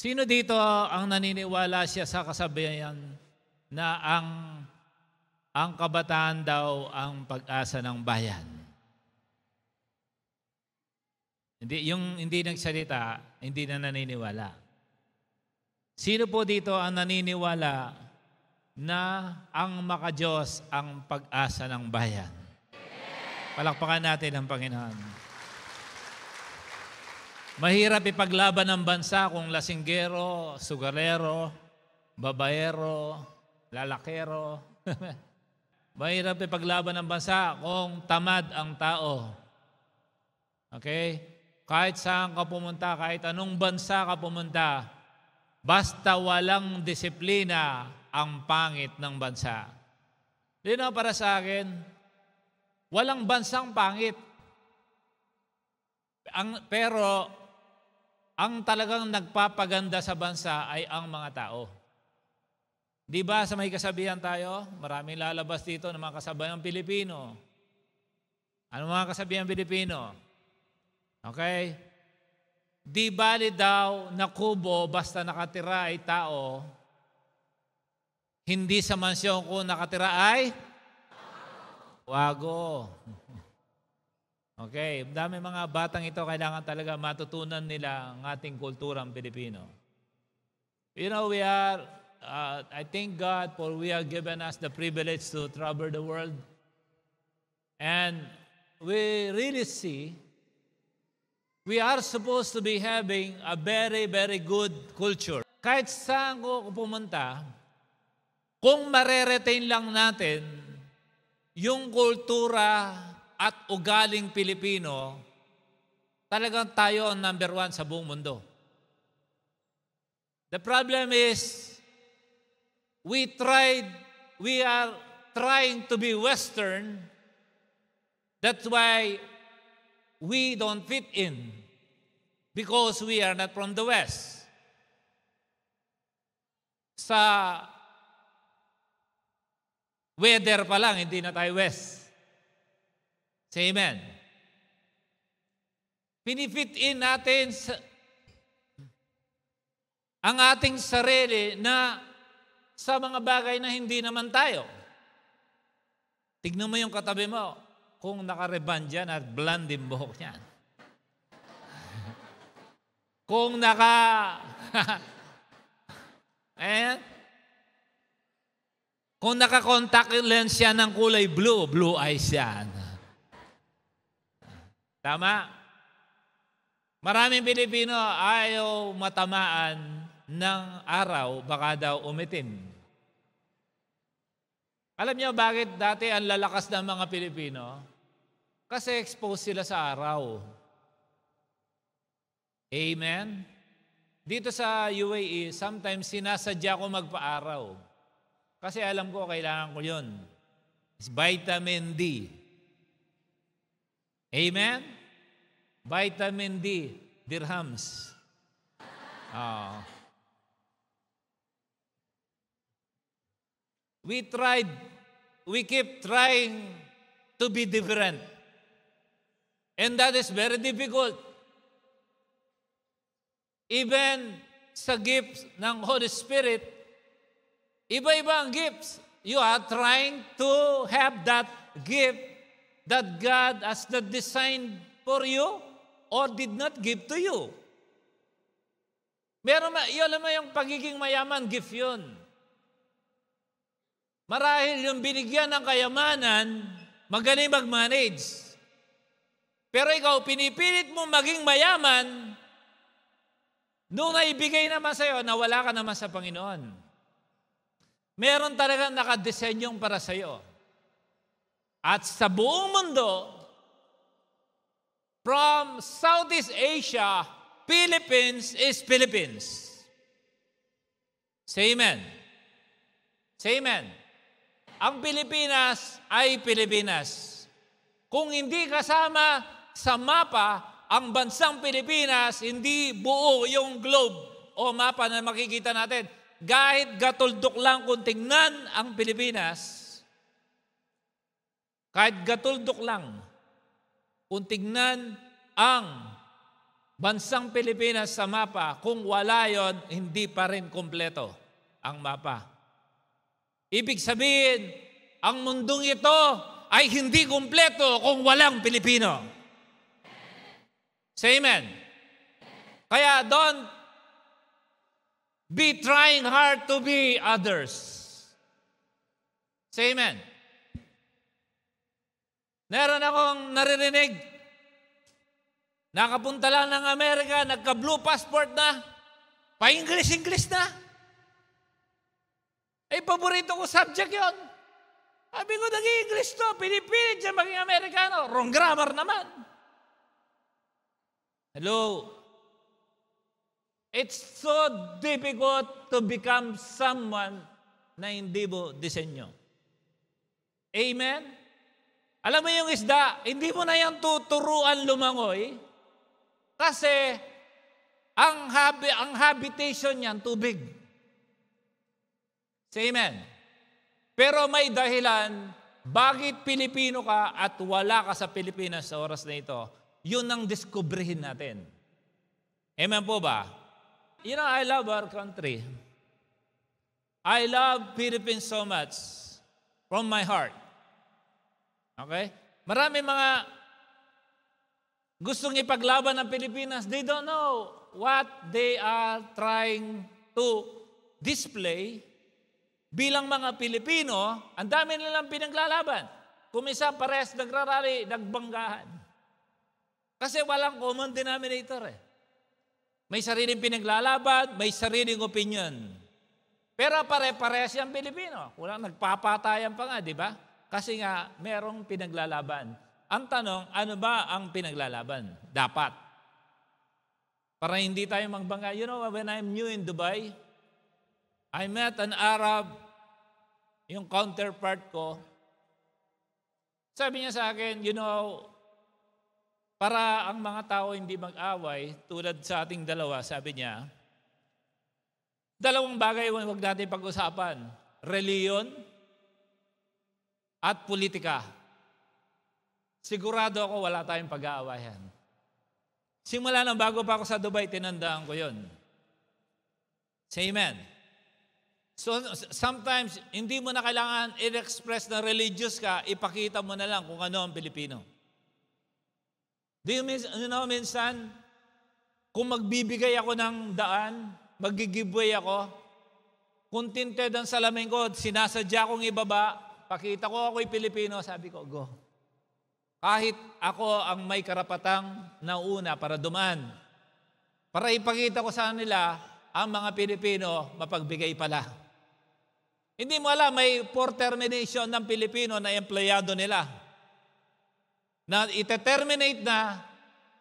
Sino dito ang naniniwala siya sa kasabihan na ang kabataan daw ang pag-asa ng bayan? Hindi nagsalita, hindi na naniniwala. Sino po dito ang naniniwala na ang makadiyos ang pag-asa ng bayan? Palakpakan natin ang Panginoon. Mahirap ipaglaban ng bansa kung lasinggero, sugarero, babaero, lalakero. Mahirap ipaglaban ng bansa kung tamad ang tao. Okay? Kahit saan ka pumunta, kahit anong bansa ka pumunta, basta walang disiplina, ang pangit ng bansa. Para sa akin, walang bansang pangit. Pero ang talagang nagpapaganda sa bansa ay ang mga tao. Di ba sa may kasabihan tayo? Maraming lalabas dito ng mga kasabayang Pilipino. Ano mga kasabihan Pilipino? Okay? Di bali daw na kubo basta nakatira ay tao, hindi sa mansyon kung nakatira ay wago. Okay, dami mga batang ito kailangan talaga matutunan nila ang ating kulturang Pilipino. I thank God for we have given us the privilege to travel the world. And we really see we are supposed to be having a very, very good culture. Kahit saan ko pumunta, kung mareretain lang natin yung kultura at ugaling Pilipino, talagang tayo ang number one sa buong mundo. The problem is, we are trying to be Western. That's why we don't fit in, because we are not from the West. Sa weather pa lang, hindi na tayo West. Say amen. Pinifit in natin ang ating sarili na sa mga bagay na hindi naman tayo. Tignan mo yung katabi mo, kung naka-reband yan at blonde yung buhok niyan. Kung kung naka-contact lens yan ng kulay blue eyes yan. Tama? Maraming Pilipino ayaw matamaan ng araw, baka daw umitim. Alam niyo bakit dati ang lalakas ng mga Pilipino? Kasi exposed sila sa araw. Amen? Dito sa UAE, sometimes sinasadya ko magpa-araw. Kasi alam ko, kailangan ko yun. It's vitamin D. Amen? Vitamin D, dirhams. We keep trying to be different. And that is very difficult. Even sa gifts ng Holy Spirit, iba-iba ang gifts. You are trying to have that gift that God has not designed for you or did not give to you. Alam mo yung pagiging mayaman, gift yun. Marahil yung binigyan ng kayamanan, magaling mag-manage. Pero ikaw, pinipilit mo maging mayaman, nung naibigay naman sa'yo, nawala ka naman sa Panginoon. Meron talagang nakadesenyong para sa'yo. At sa buong mundo, from Southeast Asia, Philippines is Philippines. Say amen. Say amen. Ang Pilipinas ay Pilipinas. Kung hindi kasama sa mapa, ang bansang Pilipinas, hindi buo yung globe o mapa na makikita natin. Kahit gatuldok lang kung tingnan ang Pilipinas, kahit gatuldok lang, kung tingnan ang bansang Pilipinas sa mapa. Kung wala yon, hindi pa rin kumpleto ang mapa. Ibig sabihin, ang mundong ito ay hindi kumpleto kung walang Pilipino. Say amen. Kaya don't be trying hard to be others. Say amen. Meron akong naririnig, nakapunta lang ng Amerika, nagka-blue passport na, pa-English na. Eh, paborito ko subject yon. Sabi ko, naging English to, pinipilit siya maging Amerikano. Wrong grammar naman. Hello? It's so difficult to become someone na hindi mo disenyo. Amen? Alam mo yung isda, hindi mo na yan tuturuan lumangoy kasi ang habitation niyan tubig. Say amen. Pero may dahilan, bakit Pilipino ka at wala ka sa Pilipinas sa oras na ito, yun ang diskubrihin natin. Amen po ba? You know, I love our country. I love Philippines so much from my heart. Okay? Marami mga gustong ipaglaban ng Pilipinas. They don't know what they are trying to display. Bilang mga Pilipino, ang dami nilang pinaglalaban. Kung minsan parehas nagrarally, nagbanggahan. Kasi walang common denominator eh. May sariling pinaglalaban, may sariling opinion. Pero pare-parehas yung Pilipino. Walang nagpapatayan pa nga, di ba? Kasi nga, merong pinaglalaban. Ang tanong, ano ba ang pinaglalaban? Dapat. Para hindi tayo magbangga. You know, when I'm new in Dubai, I met an Arab, yung counterpart ko. Sabi niya sa akin, you know, para ang mga tao hindi mag-away, tulad sa ating dalawa, sabi niya, dalawang bagay huwag natin pag-usapan. Reliyon at politika. Sigurado ako wala tayong pag-aawayan. Simula nang bago pa ako sa Dubai, tinandaan ko yun. Say amen. So sometimes, hindi mo na kailangan i-express na religious ka, ipakita mo na lang kung ano ang Pilipino. Do you know, minsan, kung magbibigay ako ng daan, mag-giveaway ako, kung tinted ang salamin ko, sinasadya kong ibaba, pakita ko ako'y Pilipino, sabi ko, go. Kahit ako ang may karapatang nauna para dumaan. Para ipakita ko sa nila, ang mga Pilipino, mapagbigay pala. Hindi mo alam, may for termination ng Pilipino na empleyado nila. Na ite-terminate na,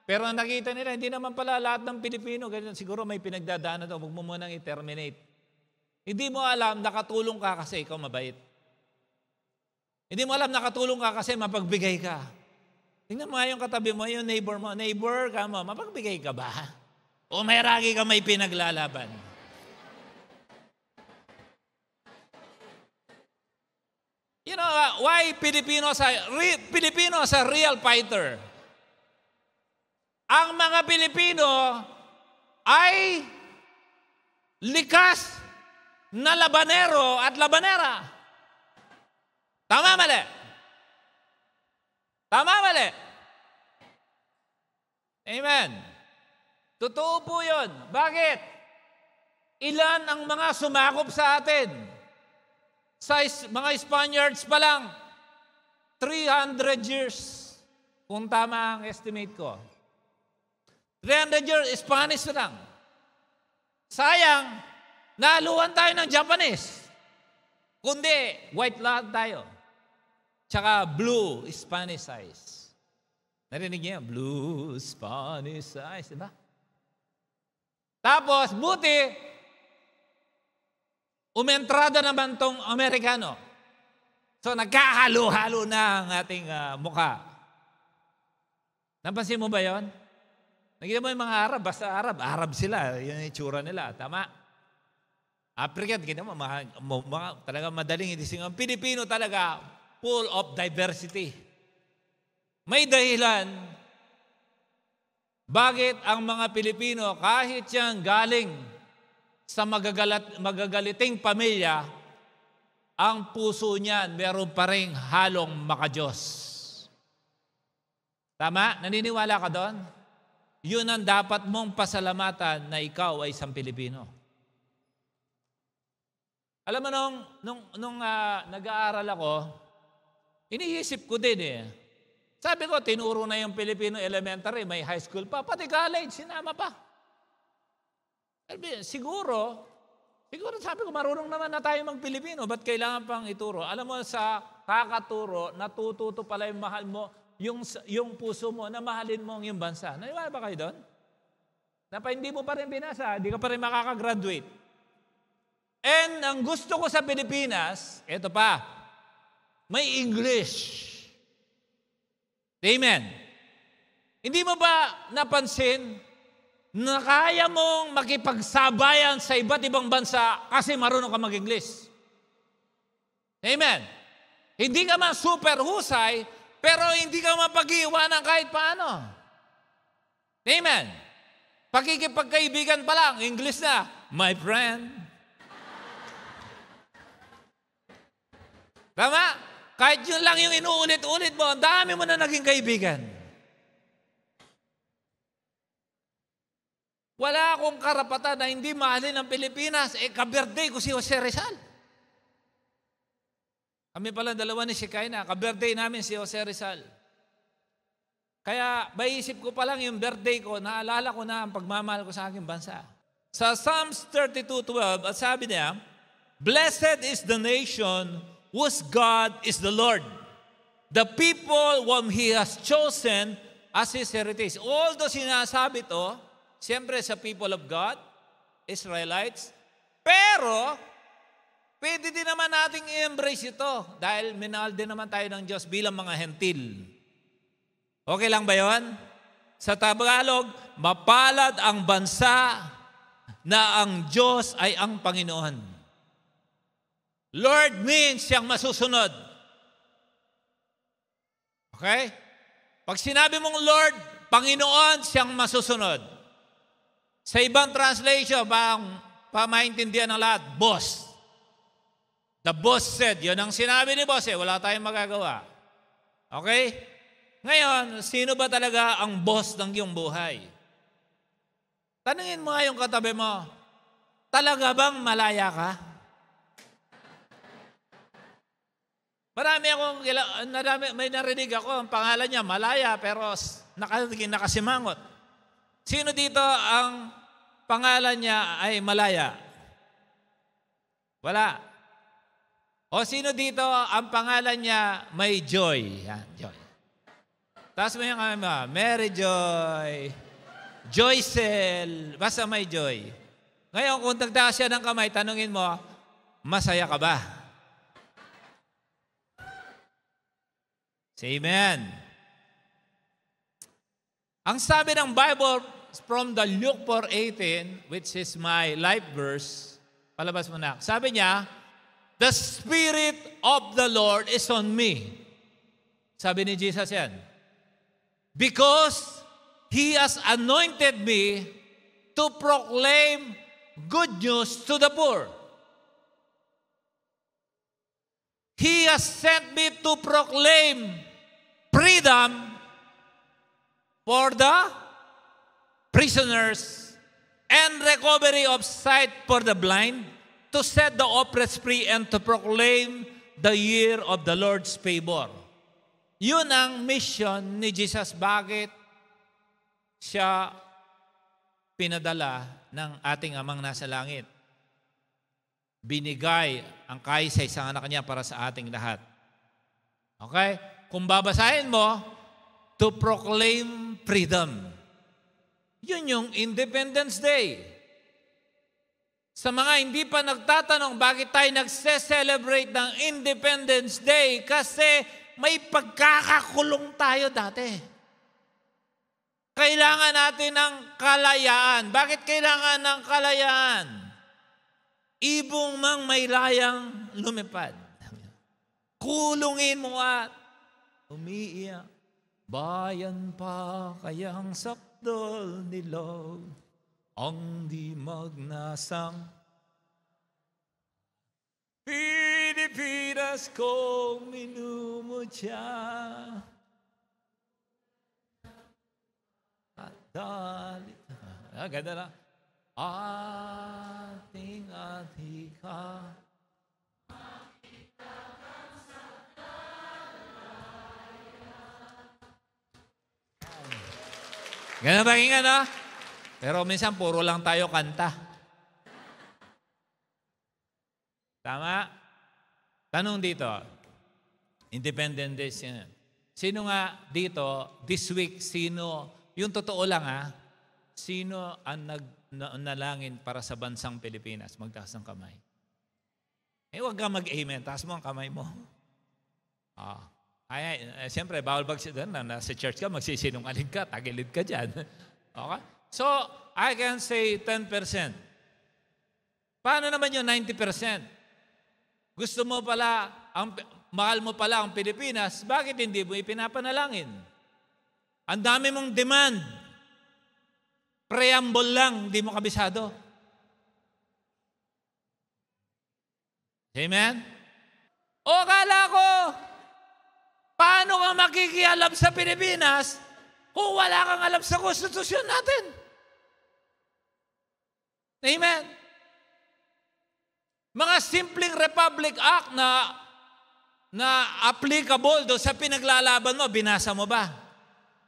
pero nakita nila, hindi naman pala lahat ng Pilipino, ganyan, siguro may pinagdadaanan ito, huwag mo munang i-terminate. Hindi mo alam, nakatulong ka kasi ikaw mabait. Hindi mo alam, nakatulong ka kasi mapagbigay ka. Tingnan mo yung katabi mo, yung neighbor ka mo, mapagbigay ka ba? O may ragi ka may pinaglalaban? You know, why Filipinos are real fighter? Ang mga Pilipino ay likas na labanero at labanera. Tama mali? Tama mali? Amen. Totoo po yun. Bakit? Ilan ang mga sumakop sa atin? Sa mga Spaniards pa lang, 300 years, kung tama ang estimate ko. 300 years, Spanish lang. Sayang, naluwan tayo ng Japanese. Kundi, white lahat tayo. Tsaka blue, Spanish eyes. Narinig niyo? Blue, Spanish eyes, diba? Tapos, buti, umentrada naman tong Amerikano. So, nagkahalo-halo na ang ating mukha. Napansin mo ba yon? Nakita mo yung mga Arab, basta Arab sila, yun yung itsura nila, tama? African, kita mo, talaga madaling inising. Ang Pilipino talaga, full of diversity. May dahilan, Bakit ang mga Pilipino, kahit siyang galing sa magagaliting pamilya, ang puso niyan meron pa rin halong makadiyos? Tama? Naniniwala ka doon? Yun ang dapat mong pasalamatan na ikaw ay isang Pilipino. Alam mo, nung nag-aaral ako, iniisip ko din eh. Sabi ko, tinuro na yung Filipino elementary, may high school pa, pati college, sinama pa. Siguro sabi ko, marunong naman na tayo mag-Pilipino, ba't kailangan pang ituro? Alam mo, sa kakaturo, natututo pala yung mahal mo, yung puso mo, na mahalin mo yung bansa. Naniwala ba kayo doon? Na pa hindi mo pa rin binasa, hindi ka pa rin makakagraduate. And ang gusto ko sa Pilipinas, ito pa, may English. Amen. Hindi mo ba napansin na kaya mong makipagsabayan sa iba't ibang bansa kasi marunong ka mag-English? Amen. Hindi ka man super husay, pero hindi ka mapag-iwanan kahit paano. Amen. Pakikipagkaibigan pa lang, English na, my friend. Tama? Kahit yun lang yung inuulit-ulit mo, ang dami mo na naging kaibigan. Wala akong karapatan na hindi mahalin ang Pilipinas. Ka-birthday ko si Jose Rizal. Kami pala dalawa ni Shekinah, ka-birthday namin si Jose Rizal. Kaya maisip ko pa lang yung birthday ko, naalala ko na ang pagmamahal ko sa aking bansa. Sa Psalms 32:12, at sabi niya, "Blessed is the nation whose God is the Lord, the people whom He has chosen as His heritage." Although sinasabi to, siyempre sa people of God, Israelites, pero pwede din naman nating i-embrace ito dahil minahal din naman tayo ng Diyos bilang mga hentil. Okay lang ba yun? Sa Tagalog, mapalad ang bansa na ang Diyos ay ang Panginoon. Lord means siyang masusunod. Okay? Pag sinabi mong Lord, Panginoon, siyang masusunod. Sa ibang translation, pamaintindihan ng lahat, boss. The boss said, yun ang sinabi ni boss, wala tayong magagawa. Okay? Ngayon, sino ba talaga ang boss ng iyong buhay? Tanungin mo nga yung katabi mo, talaga bang malaya ka? May narinig ako, ang pangalan niya, Malaya, pero nakasimangot. Sino dito ang pangalan niya ay Malaya? Wala. O sino dito ang pangalan niya may Joy? Yan, Joy. Taas mo yung kama, Mary Joy, Joycel, basta may Joy. Ngayon, kung tagtaas siya ng kamay, tanungin mo, masaya ka ba? Amen. Ang sabi ng Bible from the Luke 4:18, which is my life verse, palabas mo na. Sabi niya, "The Spirit of the Lord is on me." Sabi ni Jesus yan. "Because He has anointed me to proclaim good news to the poor. He has sent me to proclaim freedom for the prisoners and recovery of sight for the blind, to set the oppressed free and to proclaim the year of the Lord's favor." Yun ang mission ni Jesus. Bakit siya pinadala ng ating Amang nasa langit? Binigay ang kaisa-isang anak niya para sa ating lahat. Okay? Kung babasahin mo, to proclaim freedom. Yun yung Independence Day. Sa mga hindi pa nagtatanong bakit tayo nagse-celebrate ng Independence Day, kasi may pagkakakulong tayo dati. Kailangan natin ng kalayaan. Bakit kailangan ng kalayaan? Ibong mang may layang lumipad. Kulungin mo at umiiyak. Bayan pa kayang saktan. dol nilog, ang di magnasang Pilipinas kong minumutya. At dalit, ganda na. Ating atika. Ganun pakinggan, no? Pero minsan puro lang tayo kanta. Tama? Tanong dito. Independent Days yan. Sino nga dito, this week, yung totoo lang sino ang nalangin para sa bansang Pilipinas? Magtaas ng kamay. Huwag ka mag-amen. Taas mo ang kamay mo. Siyempre, bawal nasa church ka, magsisinungaling ka, tagilid ka dyan. Okay? So, I can say 10%. Paano naman yung 90%? Gusto mo pala, mahal mo pala ang Pilipinas, bakit hindi mo ipinapanalangin? Ang dami mong demand. Preamble lang, hindi mo kabisado. Amen? O akala ko, paano ka makikialam sa Pilipinas kung wala kang alam sa konstitusyon natin? Amen? Mga simpleng Republic Act na applicable doon sa pinaglalaban mo, binasa mo ba?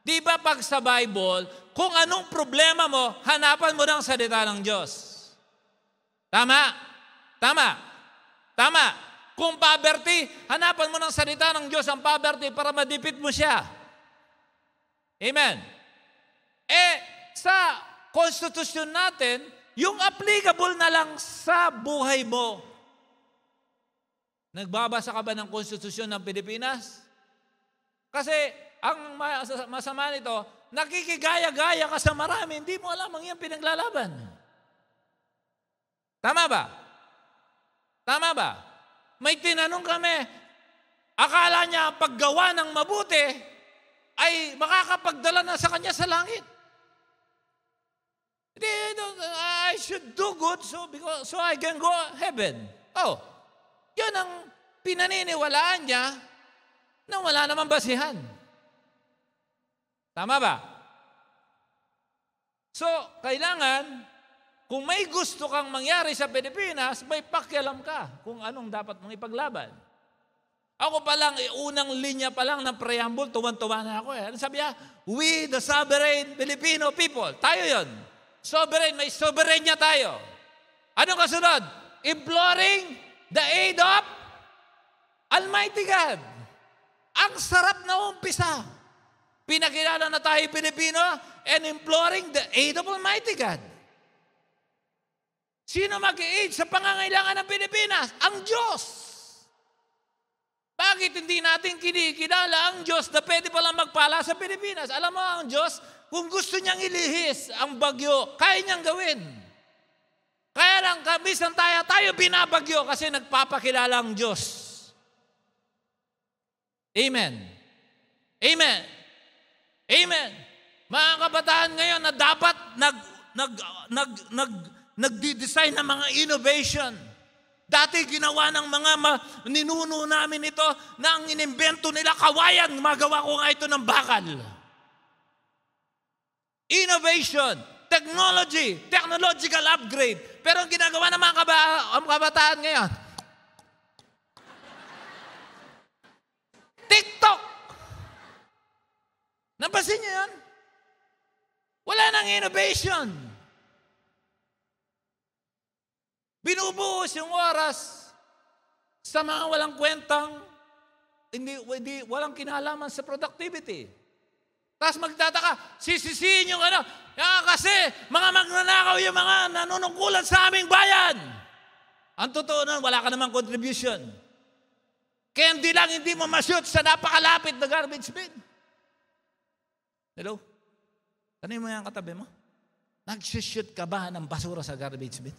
Di ba pag sa Bible, kung anong problema mo, hanapan mo ng salita ng Diyos. Tama? Tama? Tama? Kung poverty, hanapan mo ng salita ng Diyos ang poverty para madipit mo siya. Amen? Sa konstitusyon natin, yung applicable na lang sa buhay mo. Nagbabasa ka ba ng konstitusyon ng Pilipinas? Kasi ang masama nito, nakikigaya-gaya ka sa marami, hindi mo alam ang iyong pinaglalaban. Tama ba? Tama ba? May tinanong kami, akala niya ang paggawa ng mabuti ay makakapagdala na sa kanya sa langit. I should do good so I can go heaven. Yun ang pinaniniwalaan niya na wala namang basihan. Tama ba? So, kailangan, kung may gusto kang mangyari sa Pilipinas, may pakialam ka kung anong dapat mong ipaglaban. Ako pa lang, unang linya pa lang ng preamble, tuwan-tuwa na ako. Ano sabi niya? We, the sovereign Filipino people. Tayo yon. Sovereign, may soberenya tayo. Anong kasunod? Imploring the aid of Almighty God. Ang sarap na umpisa. Pinakilala na tayo Pilipino and imploring the aid of Almighty God. Sino mag-i-aid sa pangangailangan ng Pilipinas? Ang Diyos. Bakit hindi natin kinikilala ang Diyos na pwede palang magpala sa Pilipinas? Alam mo, ang Diyos, kung gusto niyang ilihis ang bagyo, kaya niyang gawin. Kaya lang, kabisan tayo binabagyo kasi nagpapakilala ang Diyos. Amen. Amen. Amen. Mga kabataan ngayon na dapat nagdi-design ng mga innovation. Dati ginawa ng mga ninuno namin ito na ang inimbento nila kawayan. Magawa ko nga ito ng bakal. Innovation, technology, technological upgrade. Pero ang ginagawa ng mga kabataan ngayon, TikTok. Napansin niyo yan? Wala nang innovation. Binubuhos yung oras sa mga walang kwentang, walang kinalaman sa productivity. Tapos magtataka, sisisihin yung kasi mga magnanakaw yung mga nanunungkulan sa aming bayan. Ang totoo nun, wala ka namang contribution. Kaya hindi lang hindi mo ma-shoot sa napakalapit na garbage bin. Hello? Tanong mo yung katabi mo? Nag-shoot ka ba ng basura sa garbage bin?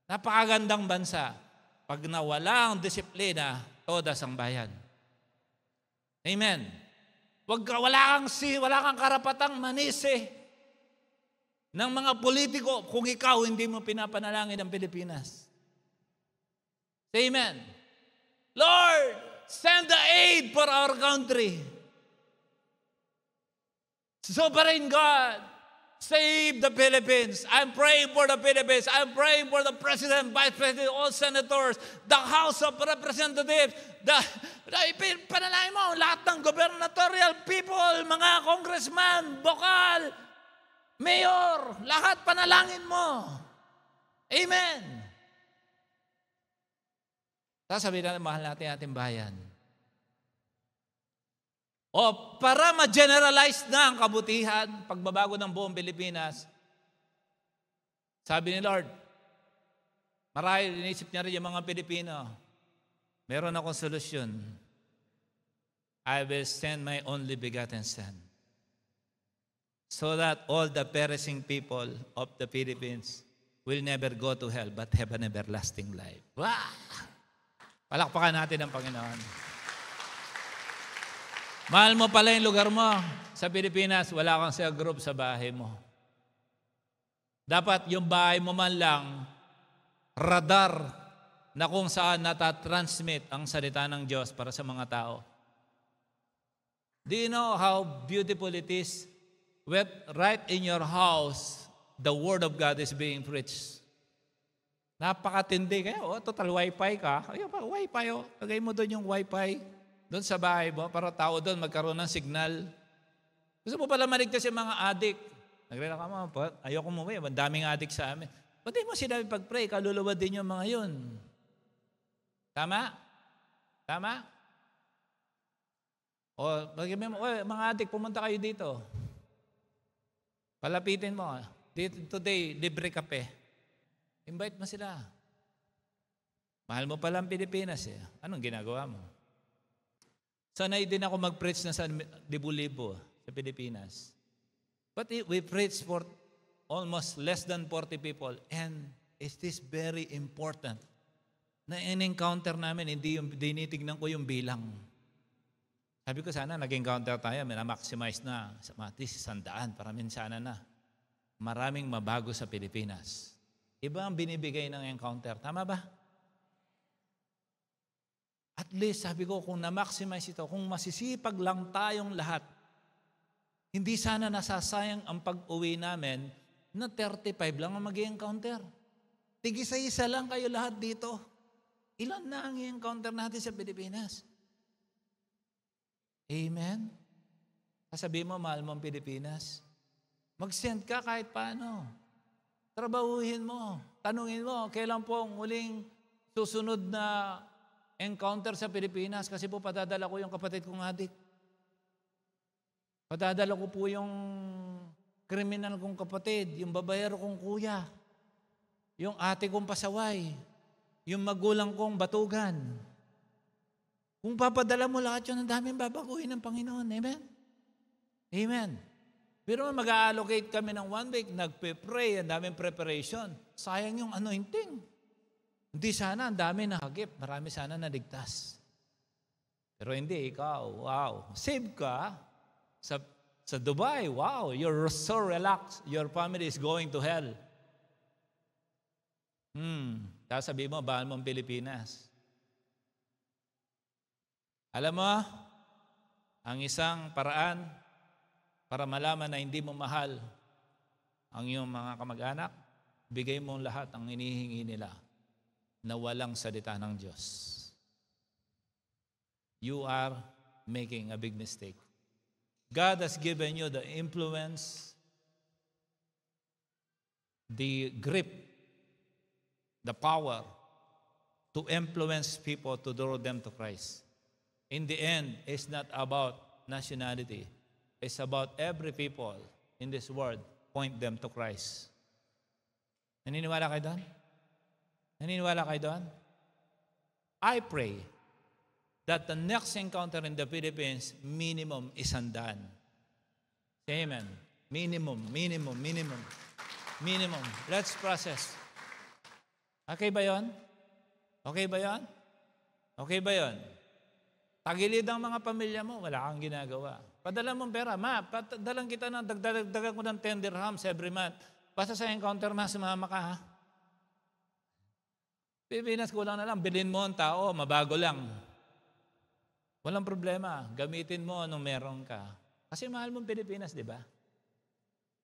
Napakagandang bansa pag nawala ang disiplina, todas ang bayan. Amen. Wala kang karapatang manisi ng mga politiko kung ikaw hindi mo pinapanalangin ang Pilipinas. Amen. Lord, send the aid for our country. Sovereign God, save the Philippines. I'm praying for the Philippines. I'm praying for the President, Vice President, all senators, the House of Representatives. Panalangin mo, lahat ng gubernatorial people, mga congressman, bokal, mayor, lahat panalangin mo. Amen. Sasabihin natin, mahal natin ating bayan. O para ma-generalize na ang kabutihan, pagbabago ng buong Pilipinas, sabi ni Lord, marahil inisip niya rin yung mga Pilipino, meron akong solusyon. I will send my only begotten Son, so that all the perishing people of the Philippines will never go to hell but have an everlasting life. Wow! Palakpakan natin ang Panginoon. Mahal mo pala yung lugar mo. Sa Pilipinas, wala kang cell group sa bahay mo. Dapat yung bahay mo man lang, radar na kung saan natatransmit ang salita ng Diyos para sa mga tao. Do you know how beautiful it is when right in your house, the Word of God is being preached? Napakatindi. Kaya, total wifi ka. Ayun, wifi, lagay mo doon yung wifi. Doon sa bahay mo, para tao doon magkaroon ng signal. Gusto mo pala maligtas yung mga adik. Nagrela ka mo, ayoko mo, ang daming adik sa amin. Ba't di mo sinabi pag-pray, kaluluwa din yung mga yun. Tama? Tama? O, mga adik, pumunta kayo dito. Palapitin mo. Today, libre kape. Invite mo sila. Mahal mo pala ang Pilipinas eh. Anong ginagawa mo? Sanay din ako mag-preach na sa libu-libo sa Pilipinas. But we preach for almost less than 40 people. And it is very important na in-encounter namin, hindi dinitignan ko yung bilang. Sabi ko sana nag-encounter tayo, na-maximize na at least 100, paramin sana na. Maraming mabago sa Pilipinas. Iba ang binibigay ng encounter. Tama ba? At least, sabi ko, kung na-maximize ito, kung masisipag lang tayong lahat, hindi sana nasasayang ang pag-uwi namin na 35 lang ang mag-i-encounter. Tig-isa-isa lang kayo lahat dito. Ilan na ang i-encounter natin sa Pilipinas? Amen? Sasabihin mo, mahal mo ang Pilipinas. Mag-send ka kahit paano. Trabahuhin mo. Tanungin mo, kailan po ang huling susunod na encounter sa Pilipinas? Kasi po padadala ko yung kapatid kong adik. Padadala ko po yung kriminal kong kapatid, yung babayero kong kuya, yung ate kong pasaway, yung magulang kong batugan. Kung papadala mo lahat yun, ang daming babaguhin ng Panginoon. Amen? Amen. Pero mag-allocate kami ng 1 week, nagpe-pray, ang daming preparation. Sayang yung anointing. Hindi sana, ang dami na hagip. Marami sana naligtas. Pero hindi, ikaw, wow. Save ka sa Dubai, wow. You're so relaxed. Your family is going to hell. Sasabihin mo, bahal mo ang Pilipinas. Alam mo, ang isang paraan para malaman na hindi mo mahal ang iyong mga kamag-anak, bigay mo lahat ang inihingi nila na walang salita ng Diyos. You are making a big mistake. God has given you the influence, the grip, the power to influence people to draw them to Christ. In the end, it's not about nationality. It's about every people in this world point them to Christ. Naniniwala kayo doon? Naniniwala kayo doon? I pray that the next encounter in the Philippines, minimum 100. Amen. Minimum. Let's process. Okay ba yon? Okay ba yon? Okay ba yon? Tagilid ang mga pamilya mo, wala kang ginagawa. Padala mong pera. Ma, padalan kita ng dagdagan ko ng 10 dirhams every month. Basta sa encounter, ma, sumama ka, ha? Pilipinas, kulang na lang. Bilhin mo ang tao, mabago lang. Walang problema. Gamitin mo anong meron ka. Kasi mahal mong Pilipinas, di ba?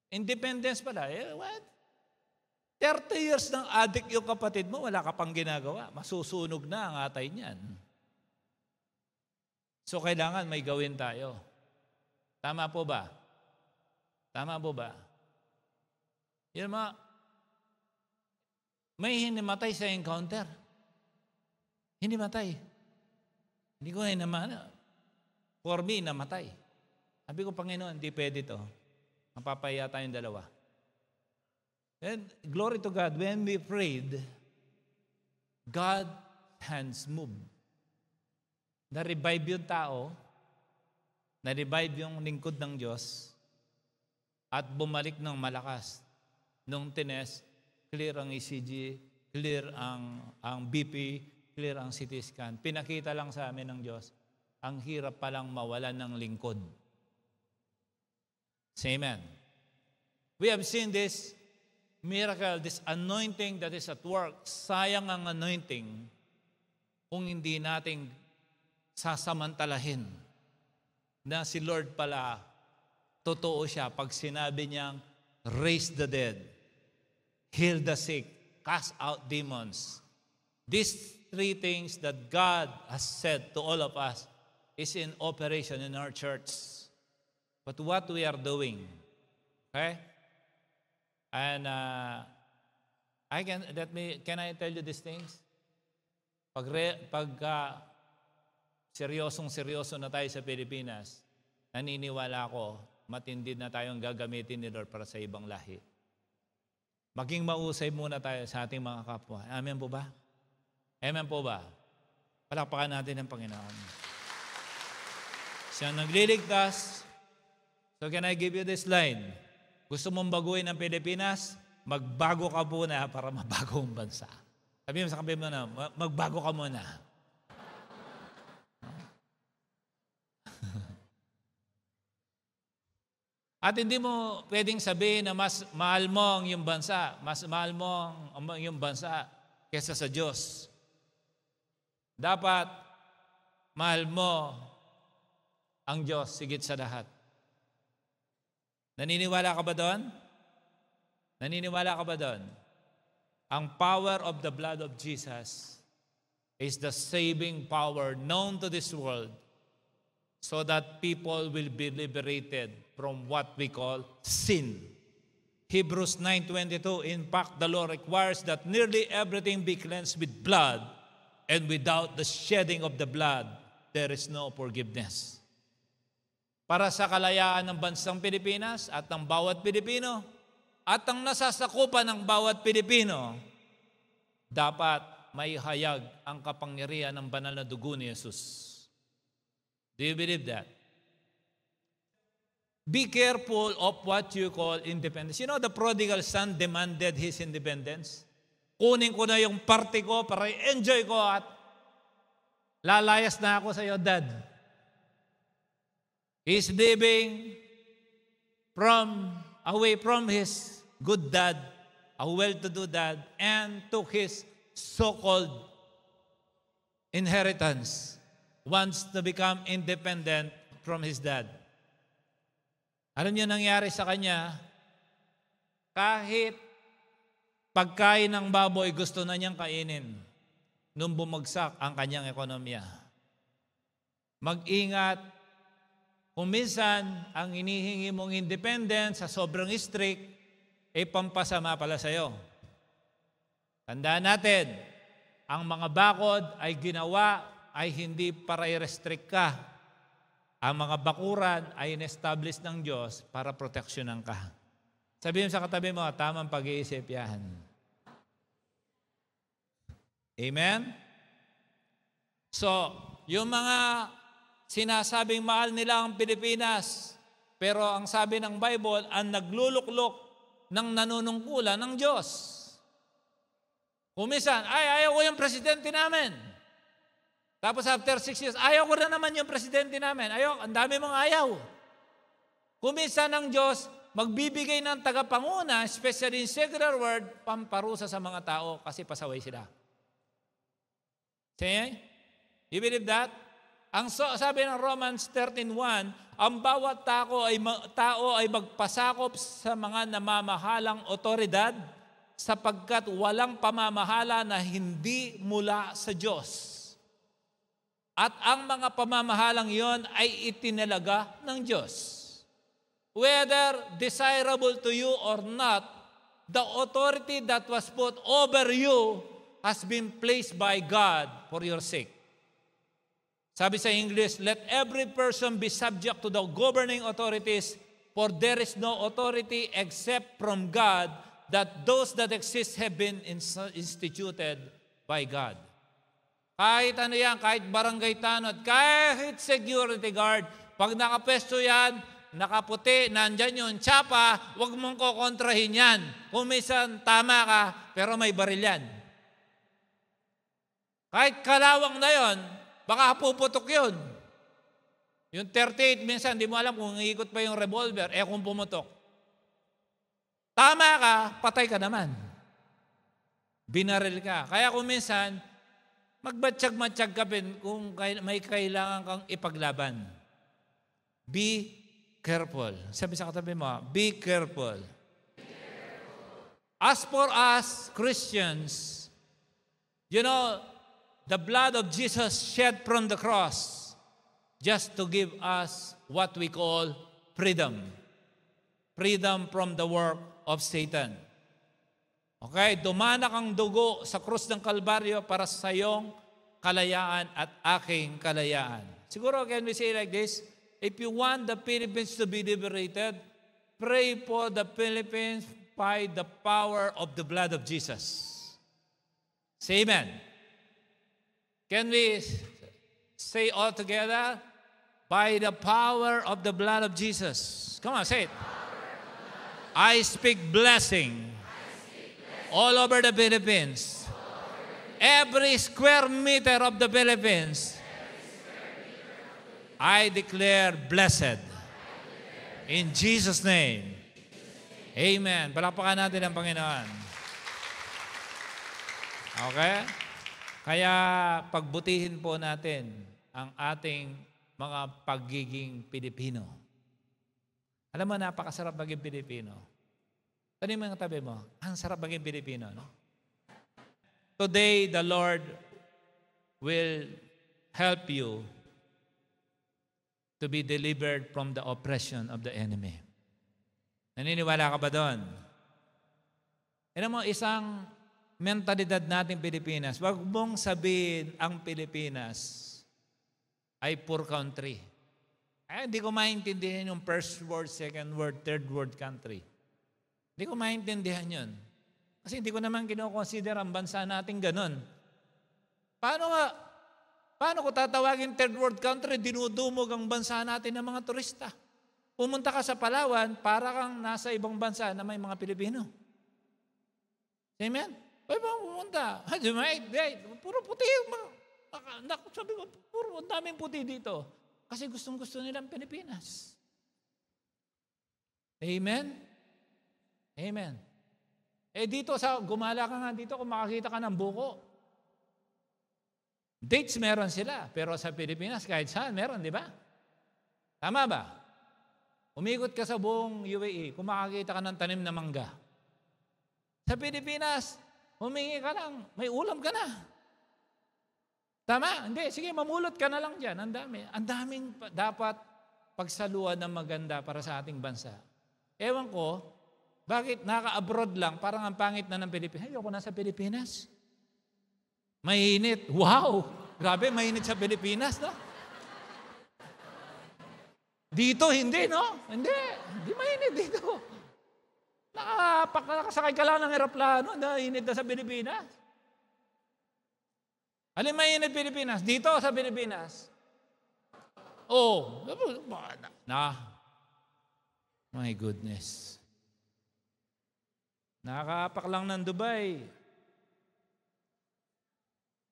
Independence pala. What? 30 years ng addict yung kapatid mo, wala ka pang ginagawa. Masusunog na ang atay niyan. So, kailangan may gawin tayo. Tama po ba? Tama po ba? Yun mga, may hinimatay sa encounter. Hinimatay. Hindi ko naman. For me, namatay. Sabi ko, Panginoon, hindi pwede to. Mapapaya tayong dalawa. And glory to God, when we prayed, God's hands moved. Na-revive yung tao, na-revive yung lingkod ng Diyos, at bumalik ng malakas. Nung tines, clear ang ECG, clear ang BP, clear ang CT scan. Pinakita lang sa amin ng Diyos, ang hirap palang mawalan ng lingkod. Say amen. We have seen this miracle, this anointing that is at work. Sayang ang anointing kung hindi nating sasamantalahin na si Lord pala, totoo siya pag sinabi niyang, raise the dead, heal the sick, cast out demons. These three things that God has said to all of us is in operation in our church. But what we are doing, okay? And can I tell you these things? Pag seryoso na tayo sa Pilipinas, naniniwala ako, matindi na tayong gagamitin ni Lord para sa ibang lahi. Maging mausay muna tayo sa ating mga kapwa. Amen po ba? Amen po ba? Palakpakan natin ang Panginoon. Siya nagliligtas. So can I give you this line? Gusto mong baguhin ang Pilipinas? Magbago ka muna para mabago ang bansa. Sabi mo sa kapatid mo na, magbago ka muna. At hindi mo pwedeng sabihin na mas mahal mo ang iyong bansa, mas mahal mo ang iyong bansa kaysa sa Diyos. Dapat mahal mo ang Diyos sigit sa lahat. Naniniwala ka ba doon? Naniniwala ka ba doon? Ang power of the blood of Jesus is the saving power known to this world so that people will be liberated from what we call sin. Hebrews 9:22, in fact, the law requires that nearly everything be cleansed with blood, and without the shedding of the blood, there is no forgiveness. Para sa kalayaan ng bansang Pilipinas at ng bawat Pilipino at ang nasasakupan ng bawat Pilipino, dapat may hayag ang kapangyarihan ng banal na dugo ni Jesus. Do you believe that? Be careful of what you call independence. You know, the prodigal son demanded his independence. Kunin ko na yung party ko para enjoy ko at lalayas na ako sa iyo, Dad. He's living away from his good dad, a well-to-do dad, and took his so-called inheritance, wants to become independent from his dad. Alam niyo nangyari sa kanya? Kahit pagkain ng baboy, gusto na niyang kainin nung bumagsak ang kanyang ekonomiya. Mag-ingat. Kung minsan, ang inihingi mong independence sa sobrang strict, ay pampasama pala sa'yo. Tandaan natin, ang mga bakod ay ginawa ay hindi para i-restrict ka. Ang mga bakuran ay in-establish ng Diyos para proteksyonan ka. Sabihin sa katabi mo, tamang pag-iisip yan. Amen? So, yung mga sinasabing mahal nila ang Pilipinas, pero ang sabi ng Bible, ang nagluluklok ng nanunungkulan ng Diyos. Kumisan, ayaw ko yung presidente namin. Tapos after 6 years, ayaw ko na naman yung presidente namin. Ang dami mong ayaw. Kung minsan ang Diyos, magbibigay ng tagapanguna, especially in secular world, pamparusa sa mga tao kasi pasaway sila. See? You believe that? Sabi ng Romans 13:1, ang bawat tao ay magpasakop sa mga namamahalang otoridad sapagkat walang pamamahala na hindi mula sa Diyos. At ang mga pamamahalang iyon ay itinalaga ng Diyos. Whether desirable to you or not, the authority that was put over you has been placed by God for your sake. Sabi sa English, let every person be subject to the governing authorities, for there is no authority except from God, that those that exist have been instituted by God. Kahit ano yan, kahit barangay tanod, kahit security guard, pag nakapesto yan, nakaputi, nandyan yung tsapa, huwag mong kokontrahin yan. Kung minsan tama ka, pero may baril yan. Kahit kalawang na yon, baka puputok yun. Yung 38, minsan, di mo alam kung iikot pa yung revolver, kung pumutok. Tama ka, patay ka naman. Binaril ka. Kaya kung minsan, magbatsyag-matsyag ka din kung may kailangan kang ipaglaban. Be careful. Sabi sa katabi mo, be careful. As for us, Christians, you know, the blood of Jesus shed from the cross just to give us what we call freedom. Freedom from the work of Satan. Okay, dumanak ang dugo sa krus ng Kalbaryo para sa iyong kalayaan at aking kalayaan. Siguro, can we say like this? If you want the Philippines to be liberated, pray for the Philippines by the power of the blood of Jesus. Say amen. Can we say all together? By the power of the blood of Jesus. Come on, say it. I speak blessing all over the Philippines. Every square meter of the Philippines, I declare blessed. In Jesus' name. Amen. Palakpakan natin ang Panginoon. Okay? Kaya pagbutihin po natin ang ating mga pagiging Pilipino. Alam mo, napakasarap maging Pilipino. Ano yung mga tabi mo? Ang sarap maging Pilipino, no? Today, the Lord will help you to be delivered from the oppression of the enemy. Naniniwala ka ba doon? Alam mo, isang mentalidad natin Pilipinas, wag mong sabihin ang Pilipinas ay poor country. Ay, hindi ko maintindihan yung first world, second world, third world country. Hindi ko maintindihan yun. Kasi hindi ko naman kinoconsider ang bansa natin ganun. Paano ko tatawagin third world country? Dinudumog ang bansa natin ng mga turista. Pumunta ka sa Palawan, para kang nasa ibang bansa na may mga Pilipino. Amen? Pwede bang pumunta? Puro puti. Sabi ko, puro daming puti dito. Kasi gustong-gusto nilang Pilipinas. Amen? Amen. Dito gumala ka nga dito kung makakita ka ng buko. Dates meron sila, pero sa Pilipinas kahit saan meron, di ba? Tama ba? Umikot ka sa buong UAE, kung makakita ka ng tanim na mangga. Sa Pilipinas, humingi ka lang, may ulam ka na. Tama? Hindi, sige, mamulot ka na lang dyan. Ang dami. Ang daming dapat pagsaluhan ng maganda para sa ating bansa. Ewan ko, bakit naka-abroad lang, parang ang pangit na ng Pilipinas. Ayoko na sa Pilipinas. Mainit. Wow! Grabe, mainit sa Pilipinas, no? Dito, hindi, no? Hindi mainit dito. Nakasakay ka lang ng aeroplano, mainit na sa Pilipinas. Alin mainit Pilipinas? Dito sa Pilipinas. Oh, my goodness. Nakakapak lang ng Dubai.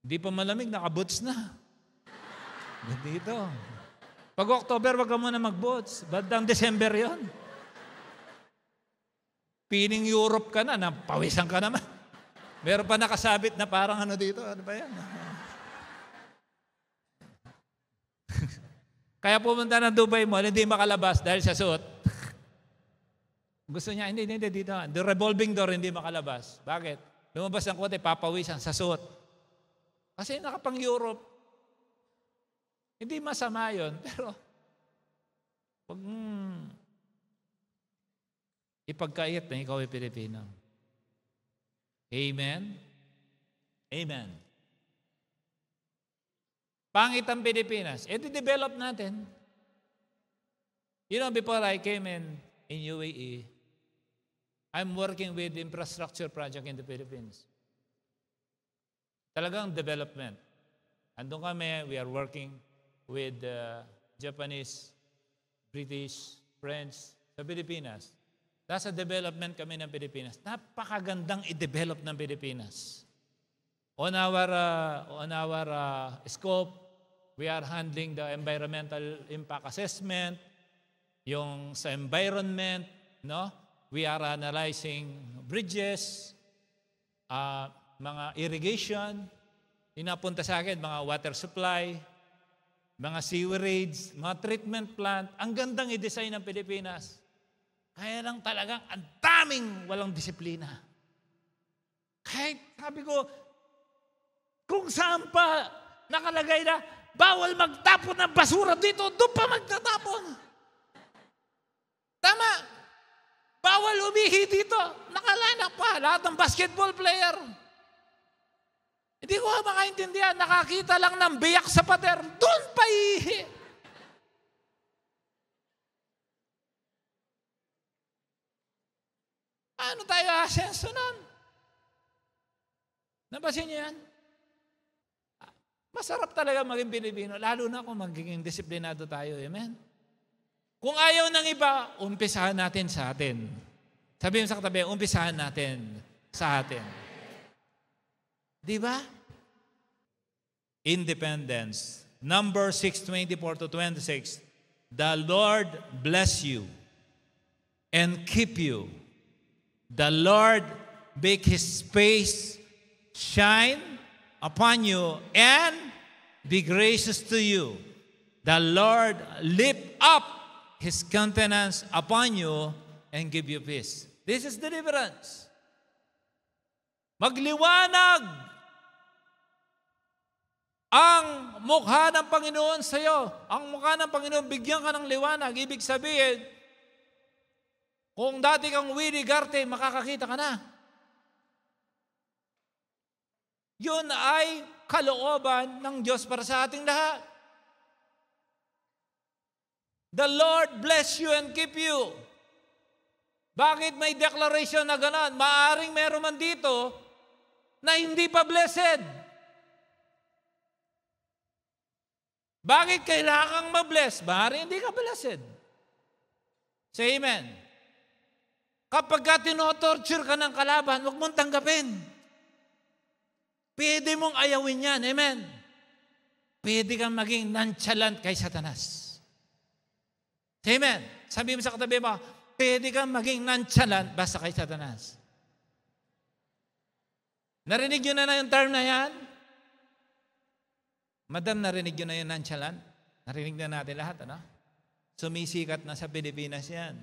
Hindi pa malamig, nakaboots na. Dito. Pag October, wag ka muna mag-boats. Bandang December yon. Piling Europe ka na, napawisan ka naman. Meron pa nakasabit na parang ano dito. Ano ba yan? Kaya pumunta ng Dubai Mall, hindi makalabas dahil sa suot. Gusto niya, hindi, dito. The revolving door, hindi makalabas. Bakit? Lumabas ng kote, papawisan sa suot. Kasi nakapang Europe. Hindi masama yun, pero huwag ipagkait na ikaw ay Pilipino. Amen? Amen. Pangit ang Pilipinas. Develop natin. You know, before I came in UAE, I'm working with infrastructure project in the Philippines. Talagang development. Andun kami, we are working with Japanese, British, French sa Pilipinas. Nasa development kami ng Pilipinas. Napakagandang i-develop ng Pilipinas. On our scope, we are handling the environmental impact assessment, yung sa environment, no? We are analyzing bridges, mga irrigation, inapunta sa akin, mga water supply, mga sewerage, mga treatment plant. Ang gandang i-design ng Pilipinas. Kaya lang talagang ang daming walang disiplina. Kahit sabi ko, kung saan pa nakalagay na, bawal magtapon ng basura dito, doon pa magtatapon. Tama. Bawal umihi dito. Nakalanak pa. Lahat ng basketball player. Hindi ko makaintindihan. Nakakita lang ng biyak sa pader. Doon pa ihi. Ano tayo asenso nun? Nabasin niyo yan? Masarap talaga maging Pilipino, lalo na kung magiging disiplinado tayo. Amen? Kung ayaw ng iba, umpisahan natin sa atin. Sabihin sa katabi, umpisahan natin sa atin. Di ba? Independence. Number 6:24-26. The Lord bless you and keep you. The Lord make His face shine upon you and be gracious to you. The Lord lift up His countenance upon you and give you peace. This is deliverance. Magliwanag ang mukha ng Panginoon sa iyo. Ang mukha ng Panginoon, bigyan ka ng liwanag. Ibig sabihin, kung dati kang Willie Garte, makakakita ka na. Yun ay kalooban ng Diyos para sa ating lahat. The Lord bless you and keep you. Bakit may declaration na gano'n? Maaring meron man dito na hindi pa blessed. Bakit kailangang ma-bless? Maaring hindi ka blessed. Say amen. Kapag ka tinotorture ka ng kalaban, huwag mong tanggapin. Pwede mong ayawin yan. Amen. Pwede kang maging nonchalant kay Satanas. Amen. Sabi mo sa katabi mo, pwede kang maging nonchalant basta kay Satanas. Narinig nyo na yung term na yan? Madam, narinig nyo na yung nonchalant? Narinig na natin lahat, ano? Sumisikat na sa Pilipinas yan.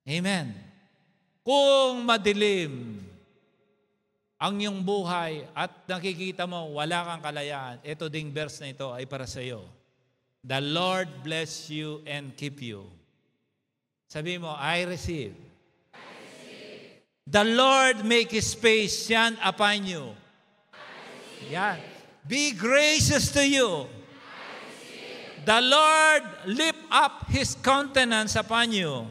Amen. Kung madilim ang iyong buhay at nakikita mo wala kang kalayaan, ito ding verse na ito ay para sa iyo. The Lord bless you and keep you. Sabi mo, I receive. The Lord make His face shine upon you. Yeah. Be gracious to you. The Lord lift up His countenance upon you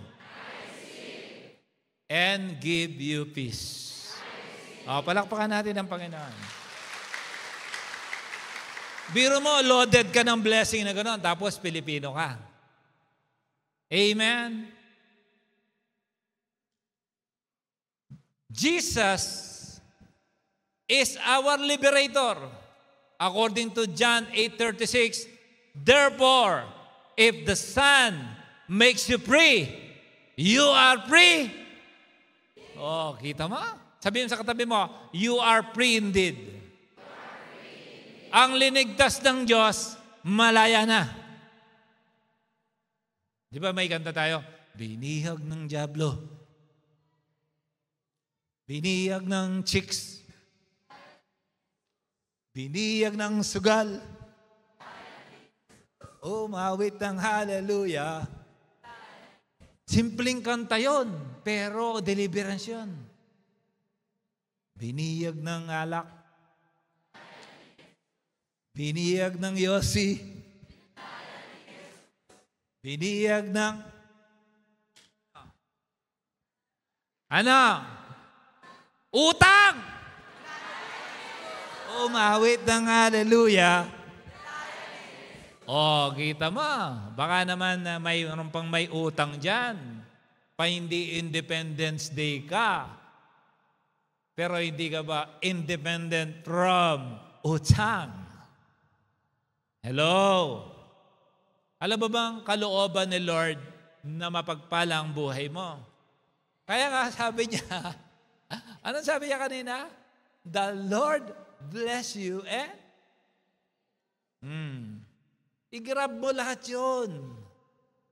and give you peace. Palakpakan natin ang Panginoon. Biro mo, loaded ka ng blessing na gano'n, tapos Pilipino ka. Amen? Jesus is our liberator. According to John 8:36, therefore, if the Son makes you free, you are free. Oh, kita mo? Sabihin sa katabi mo, you are free indeed. Ang linigtas ng Diyos, malaya na. Di ba may kanta tayo? Binihag ng dyablo. Binihag ng chicks. Binihag ng sugal. Umawit ng hallelujah. Simpleng kanta yun, pero deliverance yun. Binihag ng alak. Binihag ng yosi. Binihag ng utang. Umawit ng hallelujah. Oh, kita mo. Baka naman mayroon pang may utang dyan. Pa hindi Independence Day ka. Pero hindi ka ba independent from utang? Hello? Alam ba bang kalooban ni Lord na mapagpala ang buhay mo? Kaya nga sabi niya, anong sabi niya kanina? The Lord bless you and i-grab mo lahat yun.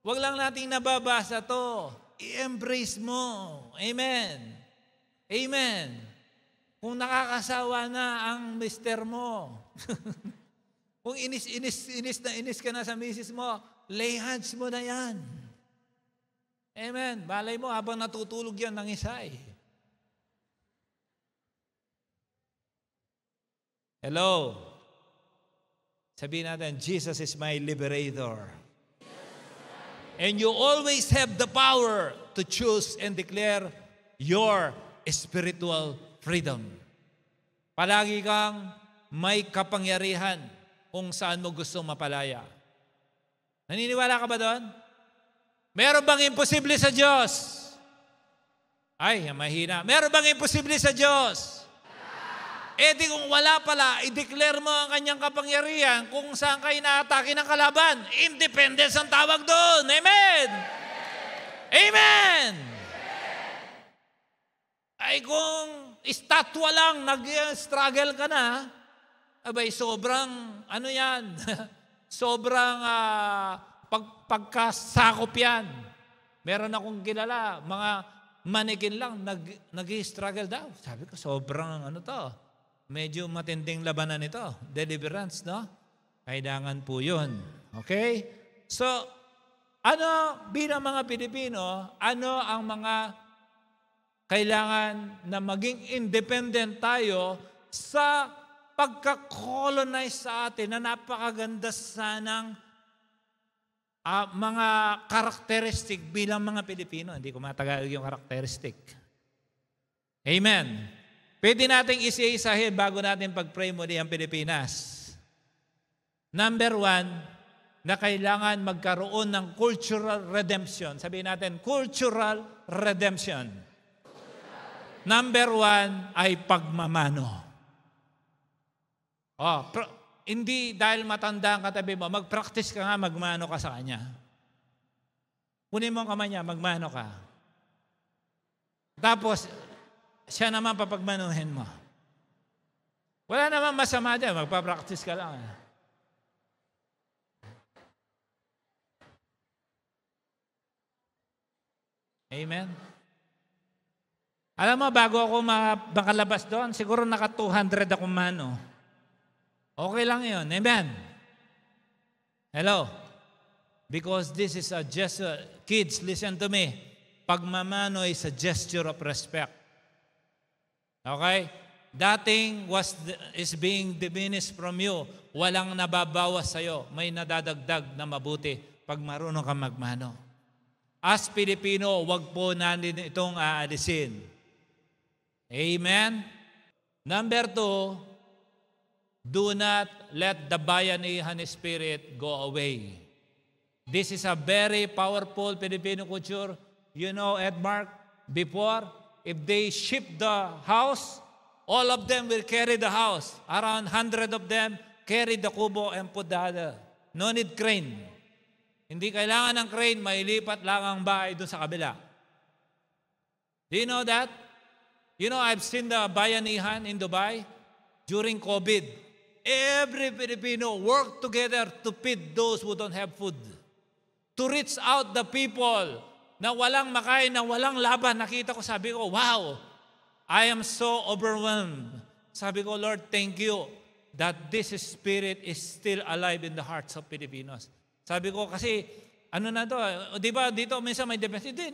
Huwag lang nating nababasa to. I-embrace mo. Amen. Amen. Kung nakakasawa na ang mister mo, kung inis ka na sa misis mo, lay hands mo na yan. Amen. Balay mo habang natutulog yan ng isay. Hello. Sabihin natin, Jesus is my liberator. And you always have the power to choose and declare your spiritual freedom. Palagi kang may kapangyarihan kung saan mo gustong mapalaya. Naniniwala ka ba doon? Meron bang imposible sa Diyos? Ay, mahina. Meron bang imposible sa Diyos? Eh di kung wala pala, i-declare mo ang kanyang kapangyarihan kung saan kayo naatake ng kalaban. Independence ang tawag doon. Amen! Amen! Ay kung estatwa lang, nag-struggle ka na, abay sobrang, sobrang pagkasakop yan. Meron akong kilala, mga manikin lang, nag-struggle daw. Sabi ko, sobrang medyo matinding labanan ito. Deliverance, no? Kailangan po yun. Okay? So, bilang mga Pilipino, ano ang mga kailangan na maging independent tayo sa pagka-colonize sa atin na napakaganda sanang mga karakteristik bilang mga Pilipino. Hindi ko matagalog yung karakteristik. Amen. Pwede nating isa-isahin bago natin pag-pray muli ang Pilipinas. Number 1, na kailangan magkaroon ng cultural redemption. Sabihin natin, cultural redemption. Number 1 ay pagmamano. Hindi dahil matanda ang katabi mo, mag-practice ka nga, magmano ka sa kanya. Kunin mo ang kamay niya, magmano ka. Tapos, siya naman papagmanuhin mo. Wala naman masama dyan, magpa-practice ka lang. Amen? Alam mo, bago ako makalabas doon, siguro naka 200 akong mano. Okay lang yun. Amen? Hello? Because this is a gesture. Kids, listen to me. Pagmamano is a gesture of respect. Okay? Dating is being diminished from you. Walang nababawas sa'yo. May nadadagdag na mabuti pag marunong ka magmano. As Pilipino, wag po natin itong aalisin. Amen? Number 2, do not let the bayanihan spirit go away. This is a very powerful Filipino culture. You know, Edmark, before, if they ship the house, all of them will carry the house. Around 100 of them carry the kubo and put the other. No need crane. Hindi kailangan ng crane, mailipat lang ang bahay doon sa kabila. Do you know that? You know, I've seen the bayanihan in Dubai during COVID. Every Filipino worked together to feed those who don't have food. To reach out the people na walang makain, na walang laban. Nakita ko, sabi ko, wow, I am so overwhelmed. Sabi ko, Lord, thank you that this spirit is still alive in the hearts of Filipinos. Sabi ko, kasi, ano na to, di ba, dito minsan may defense, hindi,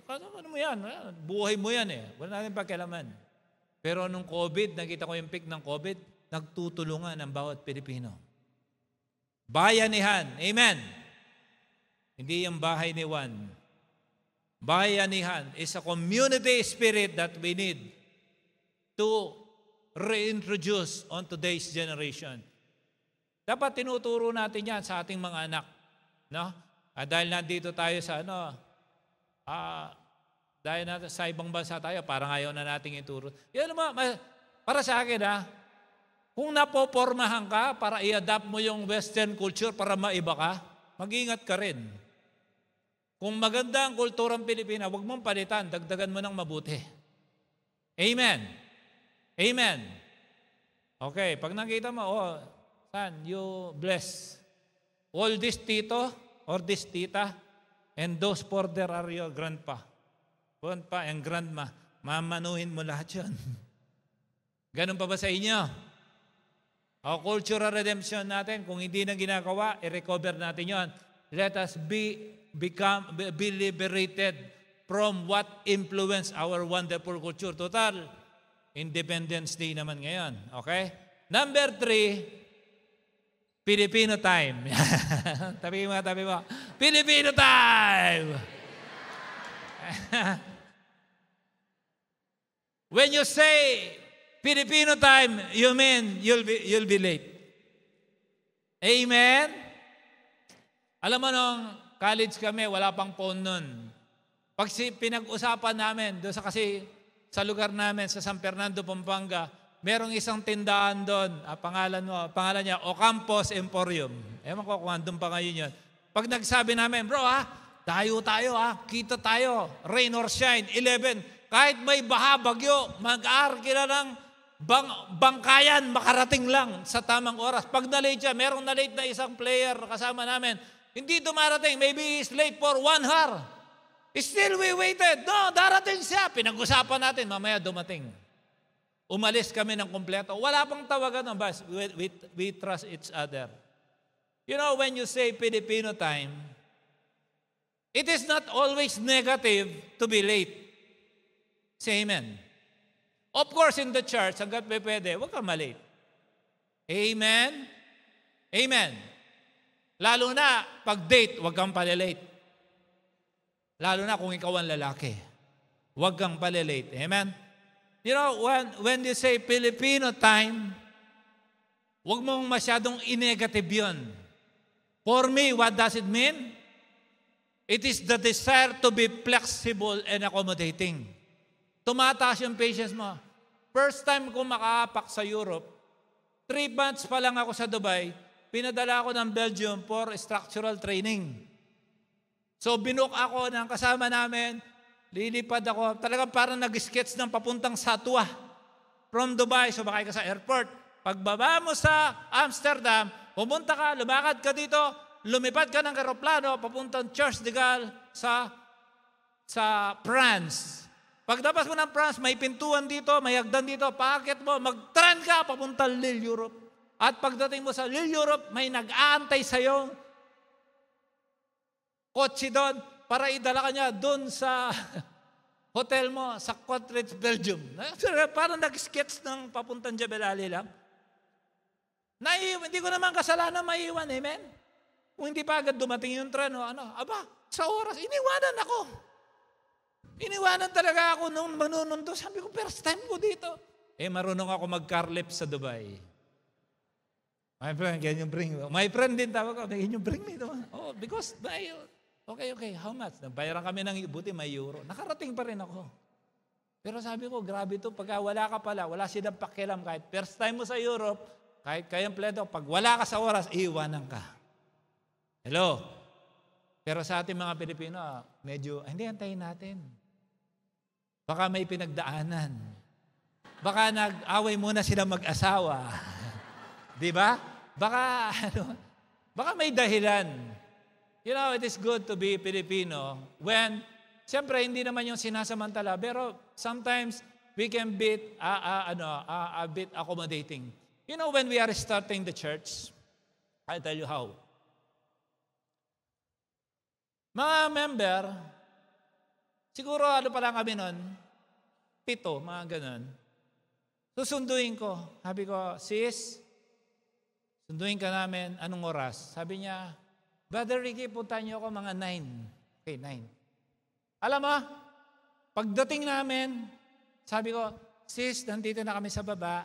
ano mo yan, buhay mo yan eh, wala natin pakialaman. Pero nung COVID, nakita ko yung peak ng COVID, nagtutulungan ang bawat Pilipino. Bayanihan, amen. Hindi yung bahay ni Juan. Bayanihan is a community spirit that we need to reintroduce on today's generation. Dapat tinuturo natin yan sa ating mga anak. No? Dahil nandito tayo sa dahil sa ibang bansa tayo, parang ayaw na nating ituro. Yan naman, para sa akin kung napopormahan ka para i-adapt mo yung Western culture para maiba ka, mag-ingat ka rin. Kung maganda ang kulturang Pilipina, huwag mong palitan, dagdagan mo ng mabuti. Amen. Amen. Okay, pag nakita mo, son, you bless. All this tito or this tita and those further are your grandpa. Grandpa and grandma. Mamanuhin mo lahat yun. Ganun pa ba sa inyo? O cultural redemption natin, kung hindi na ginagawa, i-recover natin yon. Let us be liberated from what influence our wonderful culture. Total, Independence Day naman ngayon. Okay? Number 3, Filipino time. Tabi mo. Filipino time! When you say Filipino time, you mean you'll be late. Amen? Alam mo, nung college kami, wala pang phone nun. Pag pinag-usapan namin, doon kasi sa lugar namin, sa San Fernando, Pampanga, merong isang tindahan doon, pangalan niya, Ocampos Emporium. Ewan ko kung andun pa ngayon yun. Pag nagsabi namin, bro tayo kita tayo, rain or shine, 11, kahit may baha, bagyo, mag-aarki na ng bangkayan, makarating lang sa tamang oras. Pag na-late siya, merong na-late na isang player kasama namin, hindi dumarating, maybe he's late for 1 hour. Still we waited. No, darating siya. Pinag-usapan natin, mamaya dumating. Umalis kami ng kumpleto. Wala pang tawagan ng bus. We trust each other. You know, when you say Filipino time, it is not always negative to be late. Say amen. Of course, in the church, hanggat may pwede, huwag kang malate. Amen? Amen. Lalo na, pag date, huwag kang palilate. Lalo na kung ikaw ang lalaki. Huwag kang palilate. Amen? You know, when you say Filipino time, huwag mong masyadong i-negative yun. For me, what does it mean? It is the desire to be flexible and accommodating. Tumataas yung patience mo. First time ko makaapak sa Europe, 3 months pa lang ako sa Dubai, pinadala ako ng Belgium for structural training. So binook ako ng kasama namin, lilipad ako, talagang parang nag-sketch ng papuntang Satwa. From Dubai, sumakay ka sa airport. Pagbaba mo sa Amsterdam, pumunta ka, lumakad ka dito, lumipad ka ng aeroplano, papuntang Charles de Gaulle sa France. Pagdapas mo ng France, may pintuan dito, may hagdan dito, paakit mo, mag-tren ka, papuntang Lille, Europe. At pagdating mo sa Lille, Europe, may nag-aantay sa'yo kotse doon para idala ka niya doon sa hotel mo sa Cottredge, Belgium. Parang nag-sketch ng papuntang Jebel Ali lang. Hindi ko naman kasalanan maiwan, amen? Kung hindi pa agad dumating yung tren, sa oras, iniwanan ako. Iniwanan talaga ako nung manunundo. Sabi ko, first time ko dito. Marunong ako mag-car lift sa Dubai. My friend, can you bring me? My friend din tawag ko, can you bring me? Oh, because, okay, how much? Bayaran kami ng buti, may euro. Nakarating pa rin ako. Pero sabi ko, grabe ito, pagka wala ka pala, wala silang pakialam kahit first time mo sa Europe, kahit kayang pleto, pag wala ka sa oras, iiwanan ka. Hello? Pero sa ating mga Pilipino, medyo, hindi, antayin natin. Baka may pinagdaanan. Baka nag-away muna sila mag-asawa. Di ba? Baka may dahilan. You know, it is good to be Filipino when, siyempre, hindi naman yung sinasamantala, pero sometimes we can be a bit accommodating. You know, when we are starting the church, I'll tell you how. Mga member, siguro pa lang kami nun, 7, mga ganun. Susunduin ko. Sabi ko, sis, sunduin ka namin, anong oras? Sabi niya, Brother Ricky, puntahan niyo ako mga 9. Okay, 9. Alam mo, pagdating namin, sabi ko, sis, nandito na kami sa baba.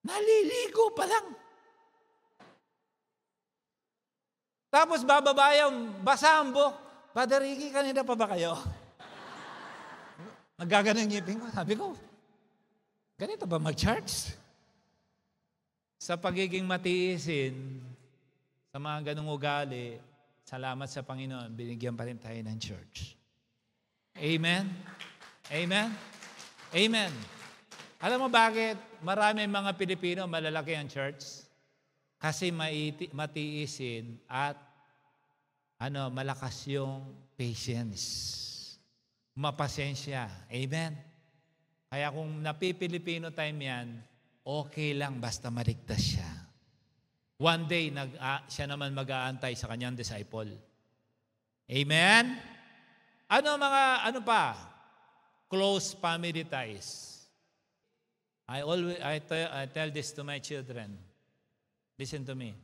Naliligo pa lang. Tapos bababa yung basa ang buhok. Brother Ricky, kanina pa ba kayo? Naggaganong ngipin ko. Sabi ko, ganito ba mag-church? Sa pagiging matiisin, sa mga ganong ugali, salamat sa Panginoon, binigyan pa rin tayo ng church. Amen? Amen? Amen. Alam mo bakit marami mga Pilipino malalaki ang church? Kasi matiisin at malakas yung patience. Mapasensya. Amen? Kaya kung napipilipino time yan, okay lang basta maligtas siya. One day, siya naman mag-aantay sa kanyang disciple. Amen? Ano pa? Close family ties. I tell this to my children. Listen to me.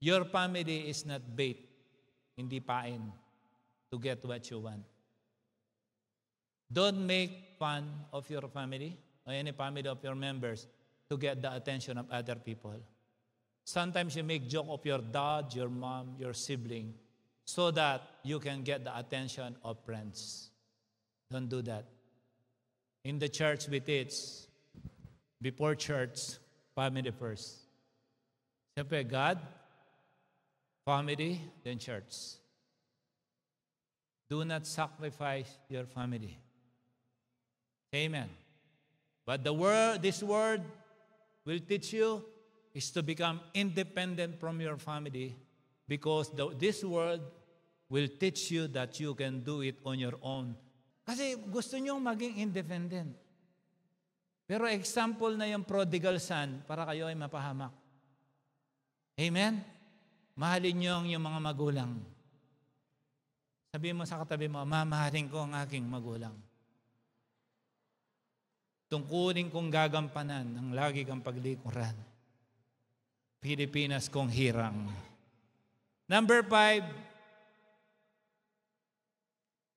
Your family is not bait, hindi pain, to get what you want. Don't make fun of your family or any family of your members to get the attention of other people. Sometimes you make joke of your dad, your mom, your sibling, so that you can get the attention of friends. Don't do that. In the church we teach, before church, family first. Siyempre, God, family, then church. Do not sacrifice your family. Amen. But this word will teach you is to become independent from your family because this word will teach you that you can do it on your own. Kasi gusto nyo maging independent. Pero example na yung prodigal son para kayo ay mapahamak. Amen? Mahalin nyo yung mga magulang. Sabihin mo sa katabi mo, mamahalin ko ang aking magulang. Tungkulin kong gagampanan ang lagi kang paglikuran. Pilipinas kong hirang. Number 5,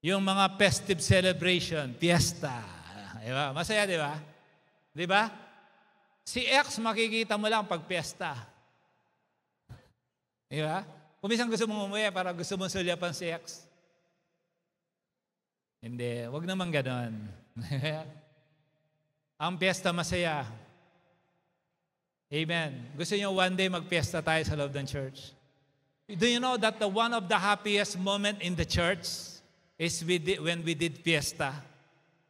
yung mga festive celebration, fiesta. Diba? Masaya, di ba? Di ba? Si ex makikita mo lang pag fiesta. Di ba? Kung minsan gusto mong umuwi para gusto mong sulyapan si ex. Hindi, wag naman ganon. Ang fiesta masaya. Amen. Gusto niyo one day mag-fiesta tayo sa loob ng church? Do you know that one of the happiest moment in the church is when we did fiesta?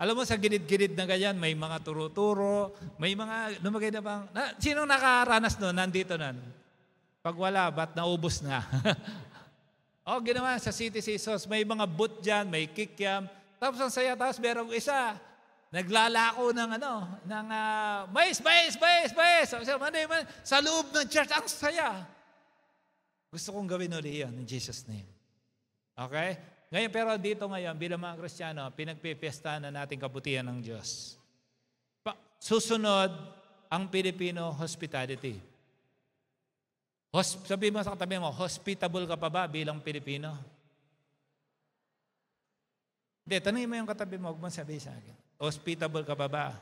Alam mo sa gilid-gilid na ganyan, may mga turo-turo, may mga lumagay na bang, sino nakaranas nun? Nandito nun. Pag wala, ba't naubos na? Ginawa sa City Jesus, may mga booth dyan, may kikiam, tapos ang saya, tapos merong isa, naglalako ng mais. Sa loob ng church, ang saya. Gusto kong gawin ulit yan in Jesus' name. Okay? Ngayon, pero dito ngayon, bilang mga Kristiyano, pinagpipiesta na natin kabutihan ng Diyos. Susunod, ang Filipino hospitality. Sabi mo sa katabi mo, hospitable ka pa ba bilang Pilipino? Hindi, tanongin mo yung katabi mo, huwag mo sabihin sa akin. Hospitable ka pa ba?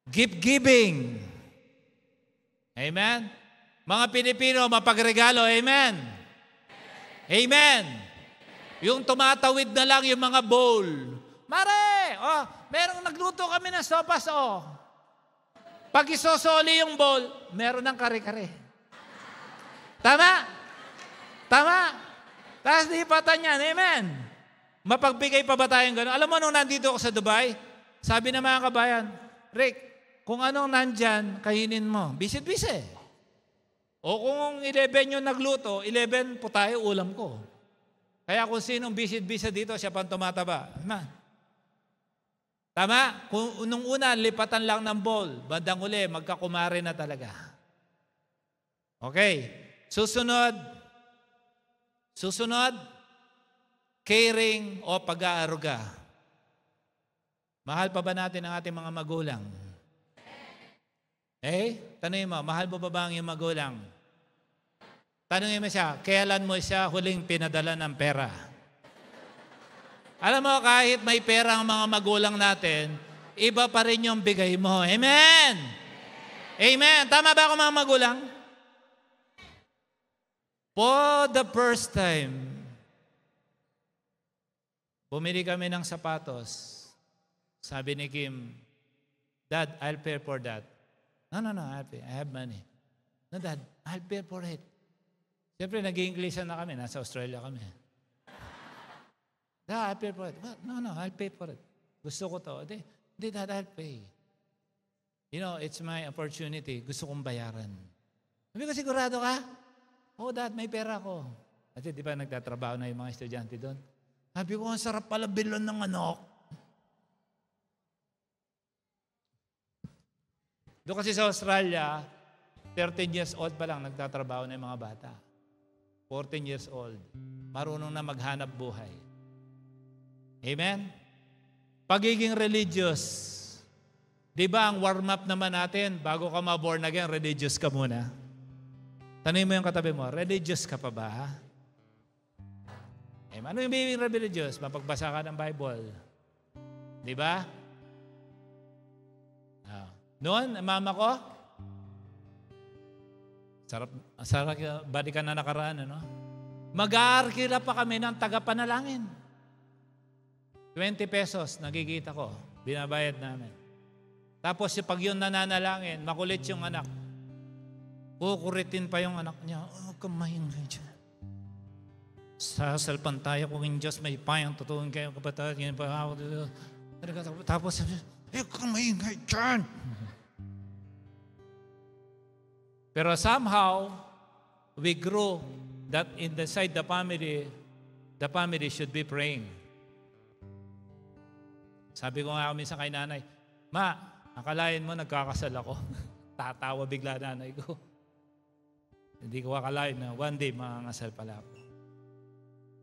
Gift-giving. Amen? Mga Pilipino, mapagregalo. Amen? Amen? Yung tumatawid na lang yung mga bowl. Mare, merong nagluto kami ng sopas, Pag isosoli yung bowl, meron ng kare-kare. Tama? Tama? Tapos lipatan yan. Amen? Mapagbigay pa ba tayong gano'n? Alam mo, nung nandito ako sa Dubai, sabi ng mga kabayan, Rick, kung anong nandyan, kainin mo. Bisit-bisit. O kung 11 yung nagluto, 11 po tayo, ulam ko. Kaya kung sinong bisit-bisit dito, siya pang tumataba. Tama? Kung nung una, lipatan lang ng bowl. Bandang uli, magkakumare na talaga. Okay. Susunod, caring o pag-aaruga. Mahal pa ba natin ang ating mga magulang? Tanungin mo, mahal mo pa ba ang iyong magulang? Tanungin mo siya, kailan mo siya huling pinadala ng pera? Alam mo, kahit may pera ang mga magulang natin, iba pa rin yung bigay mo. Amen! Amen! Tama ba ako mga magulang? For the first time, bumili kami ng sapatos. Sabi ni Kim, Dad, I'll pay for that. No, I'll pay. I have money. No, Dad, I'll pay for it. Siyempre, nag-Englishan na kami. Nasa Australia kami. Dad, I'll pay for it. No, I'll pay for it. Gusto ko to. Hindi, Dad, I'll pay. You know, it's my opportunity. Gusto kong bayaran. Sabi ko, sigurado ka? Oh, Dad, may pera ko. Kasi di ba nagtatrabaho na yung mga estudyante doon? Sabi ko, ang sarap pala bilon ng manok. Doon kasi sa Australia, 13 years old pa lang nagtatrabaho na yung mga bata. 14 years old. Marunong na maghanap buhay. Amen? Pagiging religious. Di ba ang warm-up naman natin, bago ka ma-born again, religious ka muna. Tanungin mo yung katabi mo, religious ka pa ba? Ano yung being religious? Mapagbasa ka ng Bible. Di ba? Noon, mama ko, sarap balikan na nakaraan, ano? Mag-aarkila pa kami ng tagapanalangin. 20 pesos, nagigita ko. Binabayad namin. Tapos pag yun nananalangin, makulit yung anak. Kukuritin pa yung anak niya. Kamahingay dyan. Sasalpan tayo kung yung Diyos may payang tutuin kayo kapatid. Tapos sabi, kamahingay dyan. Pero somehow, we grew that inside the family should be praying. Sabi ko nga minsan kay nanay, Ma, akalain mo nagkakasal ako. Tatawa bigla nanay ko. Hindi ko akalain na one day makakasal pala ako.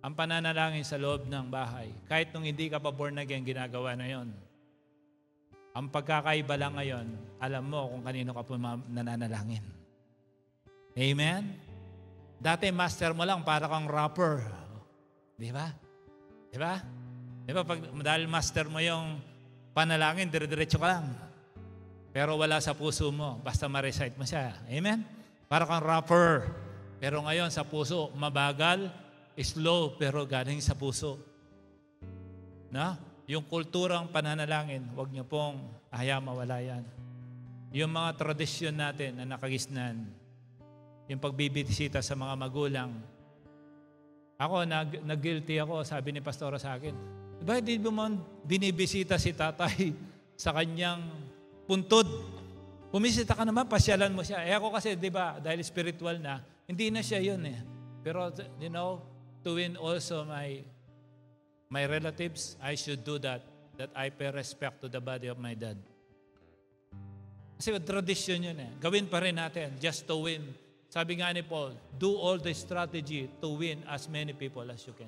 Ang pananalangin sa loob ng bahay, kahit nung hindi ka pa born again, ginagawa na yon. Ang pagkakaiba lang ngayon, alam mo kung kanino ka po nananalangin. Amen? Dati master mo lang para kang rapper. Di ba? Di ba? Di ba? Dahil master mo yung panalangin, dire-diretso ka lang. Pero wala sa puso mo, basta ma-recite mo siya. Amen? Para kang rapper. Pero ngayon sa puso, mabagal, slow, pero galing sa puso. Na? Yung kulturang pananalangin, huwag niyo pong hayaan mawala yan. Yung mga tradisyon natin na nakagisnan, yung pagbibisita sa mga magulang. Ako, nag-guilty ako, sabi ni Pastora sa akin, diba hindi mo binibisita si tatay sa kanyang puntod? Pumisita ka naman, pasyalan mo siya. Ako kasi, diba, dahil spiritual na, hindi na siya yun eh. Pero, you know, to win also my relatives, I should do that I pay respect to the body of my dad. Kasi tradition yun eh. Gawin pa rin natin just to win. Sabi nga ni Paul, do all the strategy to win as many people as you can.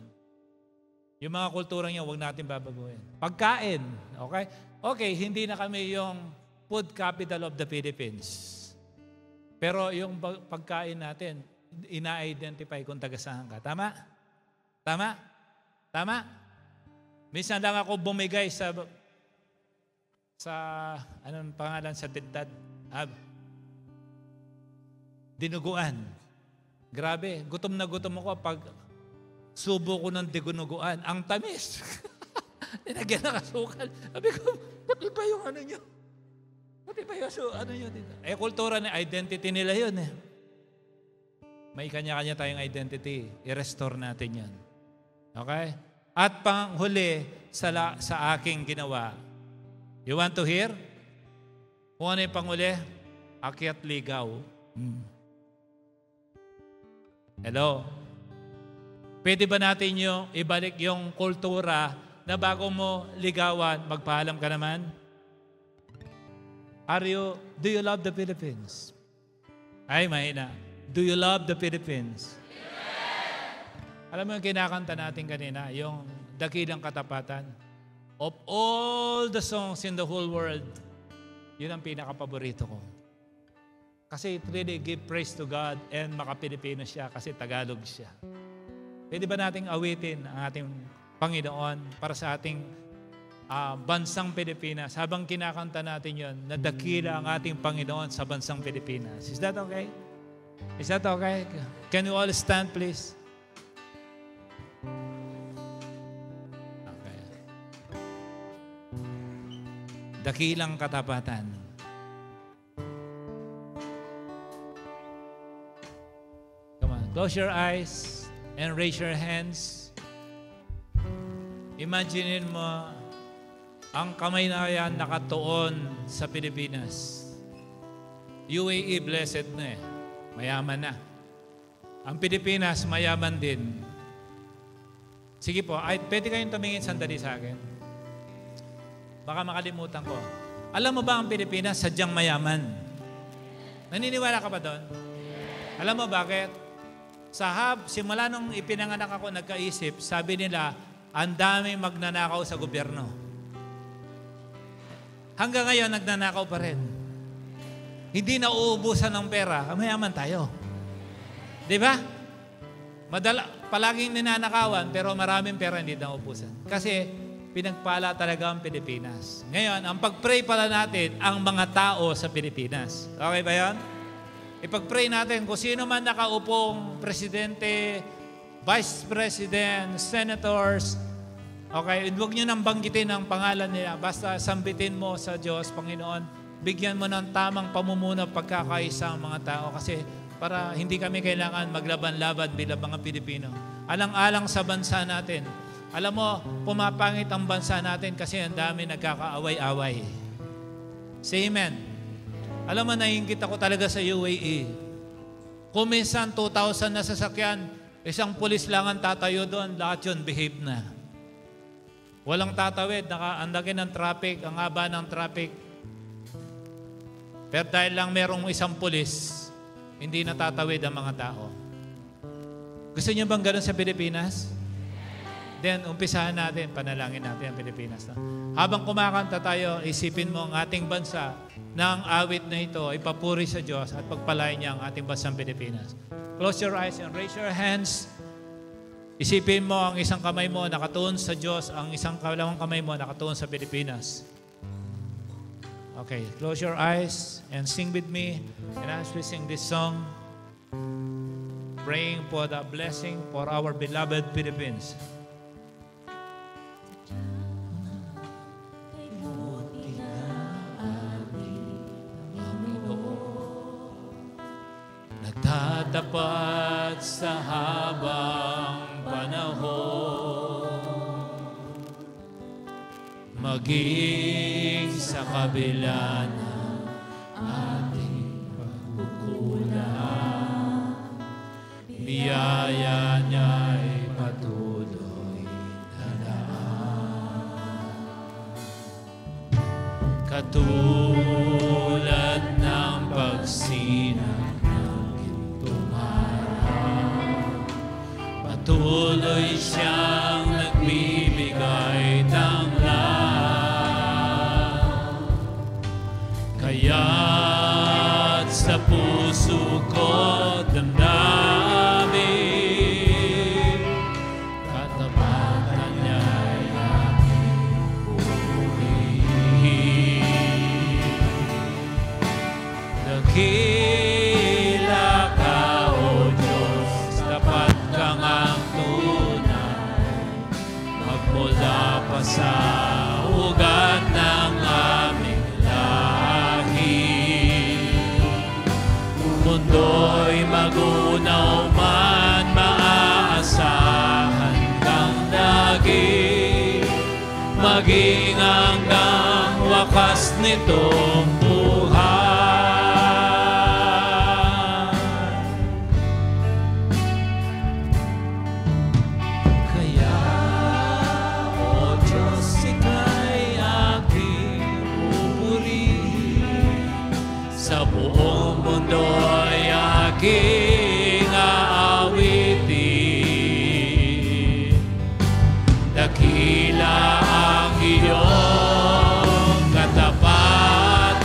Yung mga kulturang yan, huwag natin babaguhin. Pagkain, okay? Okay, hindi na kami yung food capital of the Philippines. Pero yung pagkain natin, ina-identify kung taga-saan ka. Tama? Tama? Tama? Minsan lang ako bumigay sa anong pangalan sa TikTok? Dinuguan. Grabe, gutom na gutom ako pag subo ko ng dinuguan. Ang tamis. Nilagyan ng asukal. Sabi ko, ba't iba yung ano nyo? Pati ba yun? So, ano yun dito? Kultura na identity nila yun eh. May kanya-kanya tayong identity. I-restore natin yan. Okay? At panghuli sa aking ginawa. You want to hear? Kung ano yung panghuli? Akyat ligaw. Hello? Pwede ba natin yung ibalik yung kultura na bago mo ligawan, magpaalam ka naman? Do you love the Philippines? Ay, mahina. Do you love the Philippines? Alam mo yung kinakanta natin kanina, yung Dakilang Katapatan. Of all the songs in the whole world, yun ang pinaka-paborito ko. Kasi it really give praise to God and maka-Pilipino siya kasi Tagalog siya. Pwede ba nating awitin ang ating Panginoon para sa ating bansang Pilipinas habang kinakanta natin yun, na dakila ang ating Panginoon sa bansang Pilipinas. Is that okay? Is that okay? Can you all stand please? Okay. Dakilang Katapatan. Come on, close your eyes and raise your hands. Imaginein mo ang kamay na yan nakatuon sa Pilipinas. UAE blessed na eh. Mayaman na. Ang Pilipinas mayaman din. Sige po, pwede kayong tumingin sandali sa akin. Baka makalimutan ko. Alam mo ba ang Pilipinas sadyang mayaman? Naniniwala ka ba doon? Alam mo bakit? Simula nung ipinanganak ako, nagkaisip, sabi nila, ang daming magnanakaw sa gobyerno. Hanggang ngayon, nagnanakaw pa rin. Hindi na uubusan ng pera, mayaman tayo. Di ba? Palaging ninanakawan, pero maraming pera hindi na uubusan. Kasi pinagpala talaga ang Pilipinas. Ngayon, ang pag-pray pala natin, ang mga tao sa Pilipinas. Okay ba yan? Ipag-pray natin kung sino man nakaupong presidente, vice president, senators. Okay, huwag nyo nang banggitin ang pangalan nila. Basta sambitin mo sa Diyos, Panginoon, bigyan mo ng tamang pamumuno pagkakaisa ang mga tao kasi para hindi kami kailangan maglaban-laban bilang mga Pilipino. Alang-alang sa bansa natin. Alam mo, pumapangit ang bansa natin kasi ang dami nagkakaaway-away. Say amen. Alam mo, naiingit ako talaga sa UAE. Kung minsan 2,000 na sasakyan, isang pulis lang ang tatayo doon, lahat yun behave na. Walang tatawid, ang laki ng traffic, ang haba ng traffic. Pero dahil lang merong isang pulis, hindi natatawid ang mga tao. Gusto niyo bang gano'n sa Pilipinas? Then, umpisahan natin, panalangin natin ang Pilipinas. No? Habang kumakanta tayo, isipin mo ang ating bansa na ang awit na ito ay papuri sa Diyos at pagpalain niya ang ating bansang Pilipinas. Close your eyes and raise your hands. Isipin mo ang isang kamay mo nakatuon sa Diyos, ang isang kalawang kamay mo nakatuon sa Pilipinas. Okay, close your eyes and sing with me. And as we sing this song, praying for the blessing for our beloved Philippines. Nagtatapat sa habang panahon, maging sa kabila ng ating pagkukulang, biyaya niya'y patuloy na daan. Katulad ng pagsinag ng gintong araw, patuloy siyang nagbibigay ng kaya't sa puso ko damdamin, katapatan niya'y aking purihin. Dakila ka, O Diyos, tapat kang ang tunay, magmula pa sa ugat ng aming lahi. maging hanggang wakas nitong buhay. Kaya, O Diyos, Ika'y aking pupurihin, sa buong mundo'y aking aawitin. Dakila ang iyong katapatan,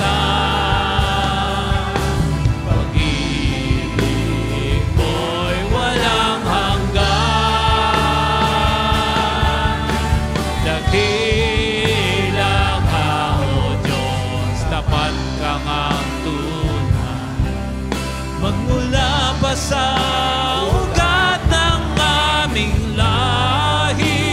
pag-ibig mo'y walang hanggan. Dakila ka, O Diyos, tapat kang ang tunay, magmula pa sa ugat ng aming lahi.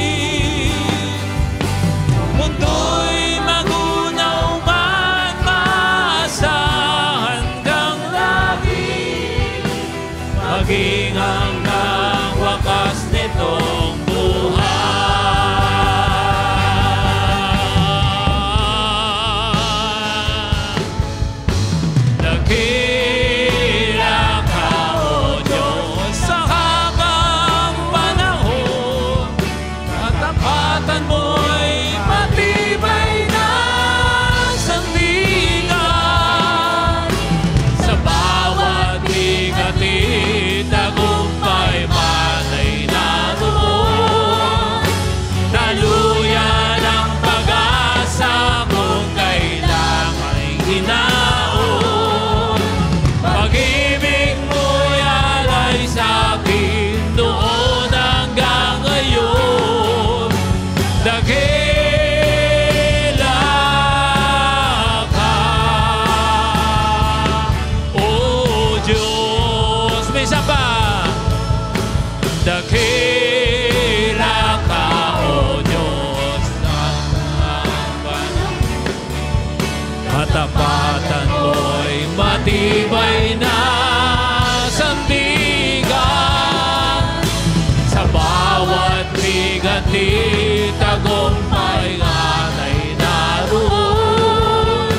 Mundo'y magunaw man, maasahan kang lagi, maging hanggang wakas nitong buhay. Dakila ka, O Diyos, sa habang panahon, katapatan mo'y matibay na sandigan. Sa bawat bigat tagumpay man ay naroon, daluyan ang pag-asa kung kailang ay ginaon. Pag-ibig mo'y alay sa'kin noon hanggang ngayon. Dakila ka, O Diyos. May isa pa. Dakila ka, O Diyos, katapatan mo'y matibay na sandigan. Sa bawat bigat tagumpay ay naroon,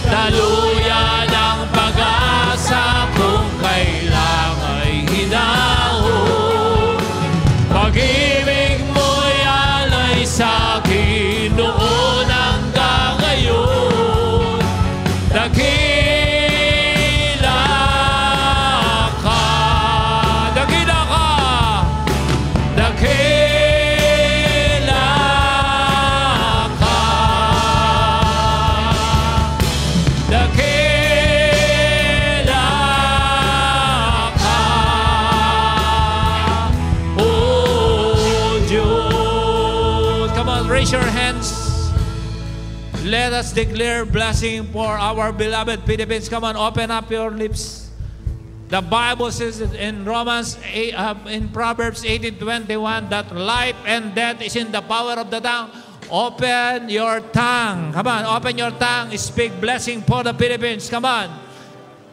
daluyan ang pag-asa kung kailang ay hinahon. Pag-ibig mo'y alay sa'kin noon hanggang ngayon. Dakila ka, dakila ka, dakila ka, dakila ka, O Diyos. Come on, raise your hands. Let us declare blessing for our beloved Philippines. Come on, open up your lips. The Bible says in in Proverbs 18:21 that life and death is in the power of the tongue. Open your tongue. Come on, open your tongue. Speak blessing for the Philippines. Come on.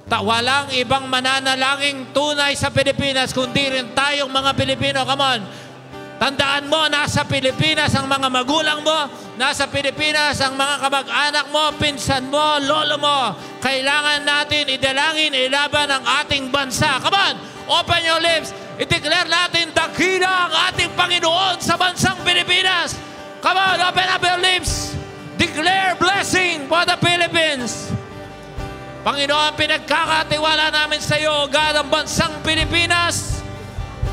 Walang ibang mananalangin tunay sa Pilipinas kundi rin tayong mga Pilipino. Come on. Tandaan mo, nasa Pilipinas ang mga magulang mo, nasa Pilipinas ang mga kamag-anak mo, pinsan mo, lolo mo. Kailangan natin idalangin, ilaban ang ating bansa. Come on, open your lips. I-declare natin, dakila ang ating Panginoon sa bansang Pilipinas. Come on, open up your lips. Declare blessing for the Philippines. Panginoon, pinagkakatiwala namin sa iyo, God, ang bansang Pilipinas.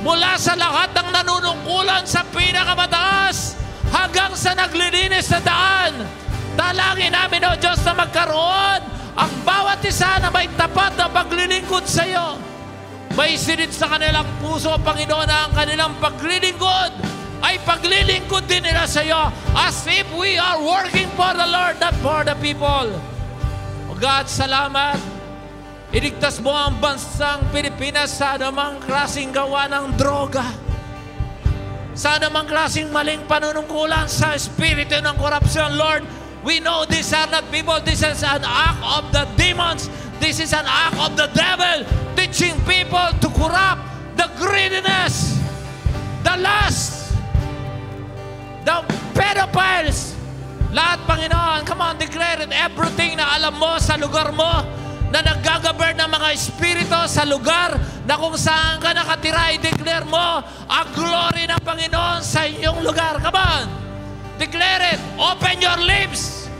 Mula sa lahat ng nanunungkulan sa pinakamataas hanggang sa naglilinis sa daan. Dalangin namin, O Diyos, na magkaroon ang bawat isa na may tapat na paglilingkod sa iyo. May sinit sa kanilang puso, Panginoon, na ang kanilang paglilingkod ay paglilingkod din nila sa iyo as if we are working for the Lord, not for the people. O God, salamat. Iligtas mo ang bansang Pilipinas sa anumang klaseng gawa ng droga, sa anumang klaseng maling panunungkulan sa espiritu ng korupsyon. Lord, we know these are not people. This is an act of the demons. This is an act of the devil teaching people to corrupt, the greediness, the lust, the pedophiles, Lahat, Panginoon, come on, declare it. Everything na alam mo sa lugar mo, na nag-govern ng mga espiritu sa lugar na kung saan ka nakatira, i-declare mo ang glory ng Panginoon sa inyong lugar. Come on, declare it. Open your lips.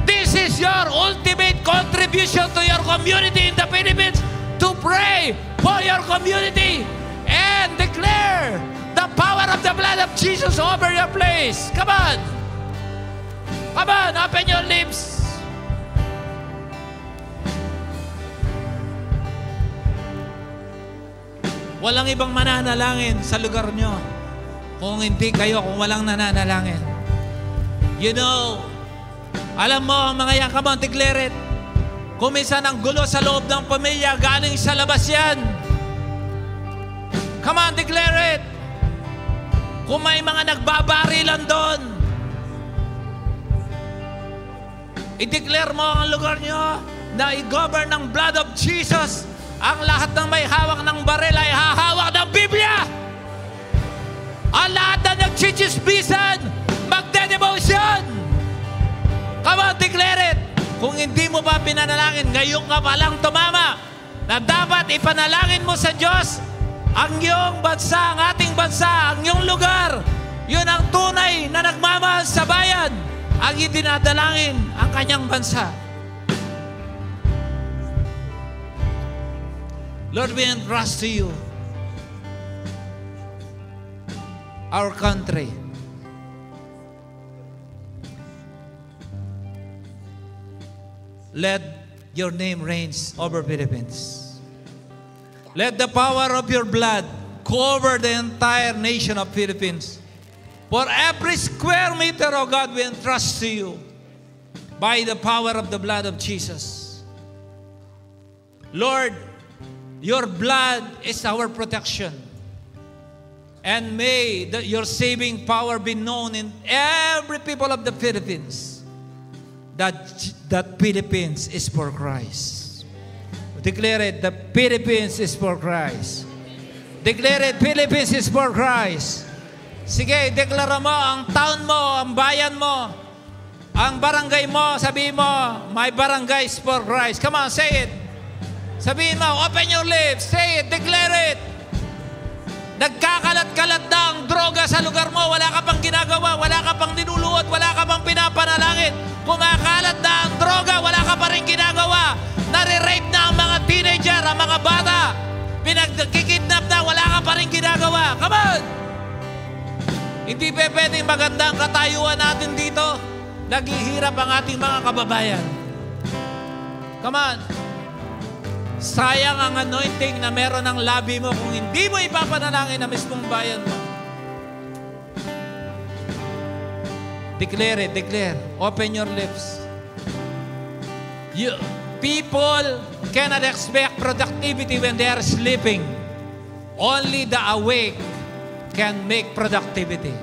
This is your ultimate contribution to your community in the Philippines, to pray for your community and declare the power of the blood of Jesus over your place. Come on. Come on, open your lips. Walang ibang mananalangin sa lugar nyo kung hindi kayo, kung walang nananalangin. You know, alam mo, mga yan, come on, declare it. Kung minsan ang gulo sa loob ng pamilya, galing sa labas yan. Come on, declare it. Kung may mga nagbabarilan doon, i-declare mo ang lugar nyo na i-govern ng blood of Jesus. Ang lahat ng may hawak ng baril ay hahawak ng Biblia. Ang lahat na nagchichisbisan, magde-devotion. Come on, declare it. Kung hindi mo pa pinanalangin, ngayon ka palang tumama na dapat ipanalangin mo sa Diyos ang iyong bansa, ang ating bansa, ang iyong lugar. Yun ang tunay na nagmamahal sa bayan, ang idinadalangin ang kanyang bansa. Lord, we entrust to you our country. Let your name reigns over Philippines. Let the power of your blood cover the entire nation of Philippines. For every square meter, oh God, we entrust to you by the power of the blood of Jesus. Lord, your blood is our protection. And may your saving power be known in every people of the Philippines, that Philippines is for Christ. Declare it, the Philippines is for Christ. Declare it, Philippines is for Christ. Sige, deklara mo ang town mo, ang bayan mo, ang barangay mo, sabihin mo, my barangay is for Christ. Come on, say it. Sabihin mo, open your lips, say it, declare it. Nagkakalat-kalat na ang droga sa lugar mo, wala ka pang ginagawa, wala ka pang ninuluot, wala ka pang pinapanalangin. Kumakalat na ang droga, wala ka pa rin ginagawa. Nare-rape na ang mga teenager, ang mga bata. Pinagkikidnap na, wala ka pa rin ginagawa. Come on! Hindi pa pwedeng maganda ang katayuan natin dito. Naghihirap ang ating mga kababayan. Come on! Sayang ang anointing na meron ng labi mo kung hindi mo ipapanalangin na mismong bayan mo. Declare it, declare. Open your lips. People cannot expect productivity when they are sleeping. Only the awake can make productivity.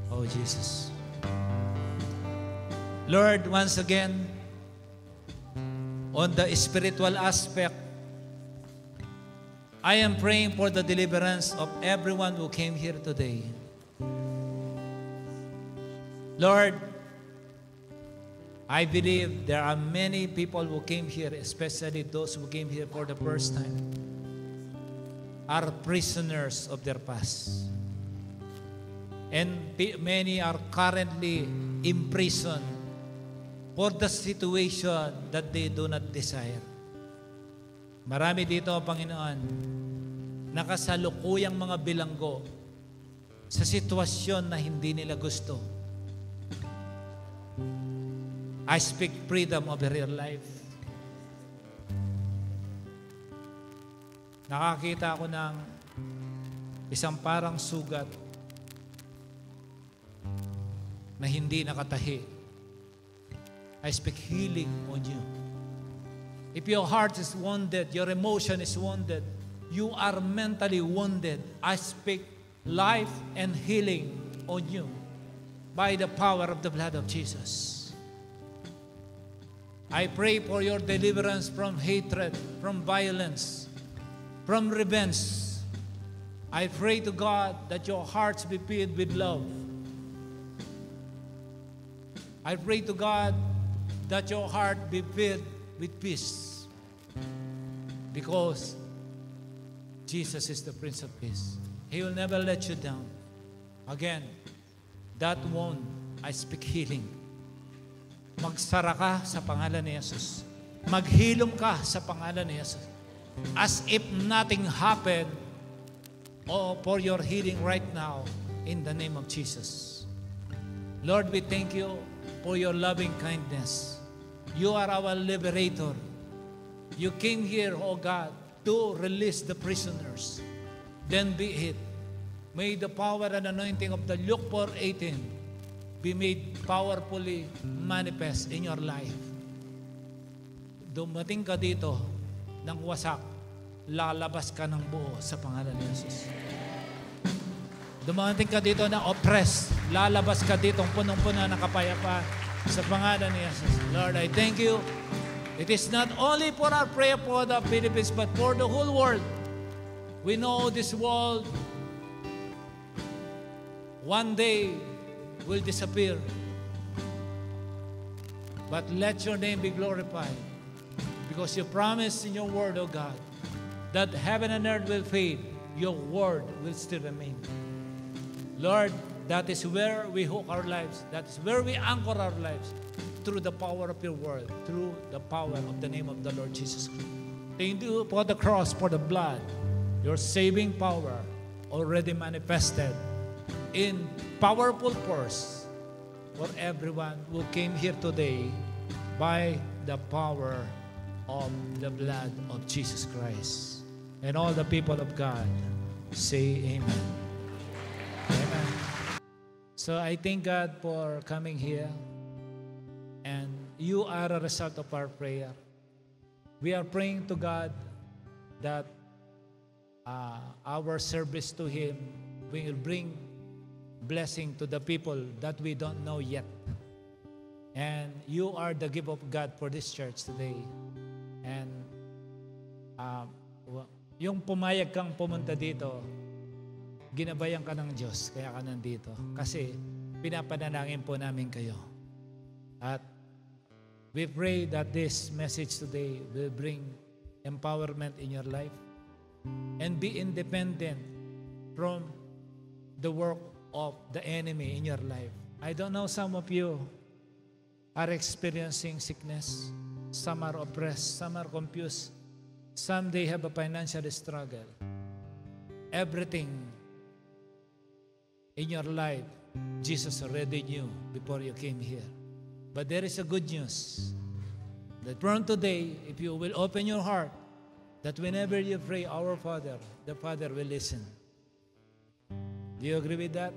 Oh, Jesus. Lord, once again, on the spiritual aspect, I am praying for the deliverance of everyone who came here today. Lord, I believe there are many people who came here, especially those who came here for the first time, are prisoners of their past. And many are currently imprisoned for the situation that they do not desire. Marami dito, Panginoon, nakasalukuyang mga bilanggo sa sitwasyon na hindi nila gusto. I speak freedom over your life. Nakakita ako ng isang parang sugat na hindi nakatahi. I speak healing on you. If your heart is wounded, your emotion is wounded, you are mentally wounded, I speak life and healing on you by the power of the blood of Jesus. I pray for your deliverance from hatred, from violence, from revenge. I pray to God that your hearts be filled with love. I pray to God that your heart be filled with peace. Because Jesus is the Prince of Peace. He will never let you down. Again, that wound, I speak healing. Magsara ka sa pangalan ni Jesus. Maghilom ka sa pangalan ni Jesus. As if nothing happened, for your healing right now in the name of Jesus. Lord, we thank you for your loving kindness. You are our liberator. You came here, oh God, to release the prisoners. Then be it. May the power and anointing of the Luke 4:18 be made powerfully manifest in your life. Dumating ka dito ng wasak, lalabas ka ng buo sa pangalan ni Jesus. Dumating ka dito na oppressed, lalabas ka dito punong-puno ng kapayapaan sa pangalan ni Jesus. Lord, I thank you. It is not only for our prayer for the Philippines, but for the whole world. We know this world one day will disappear. But let your name be glorified. Because you promised in your word, O God, that heaven and earth will fade, your word will still remain. Lord, that is where we hook our lives. That is where we anchor our lives. Through the power of your word. Through the power of the name of the Lord Jesus Christ. Thank you for the cross, for the blood. Your saving power already manifested in powerful force for everyone who came here today by the power of the blood of Jesus Christ. And all the people of God say amen. Amen. So I thank God for coming here, and you are a result of our prayer. We are praying to God that our service to Him will bring blessing to the people that we don't know yet. And you are the gift of God for this church today. And yung pumayag kang pumunta dito, ginabayan ka ng Diyos, kaya ka nandito. Kasi pinapanalangin po namin kayo. At we pray that this message today will bring empowerment in your life and be independent from the work of the enemy in your life. I don't know, some of you are experiencing sickness. Some are oppressed. Some are confused. Some they have a financial struggle. Everything in your life, Jesus already knew before you came here. But there is a good news that from today, if you will open your heart, that whenever you pray, our Father, the Father will listen. Do you agree with that?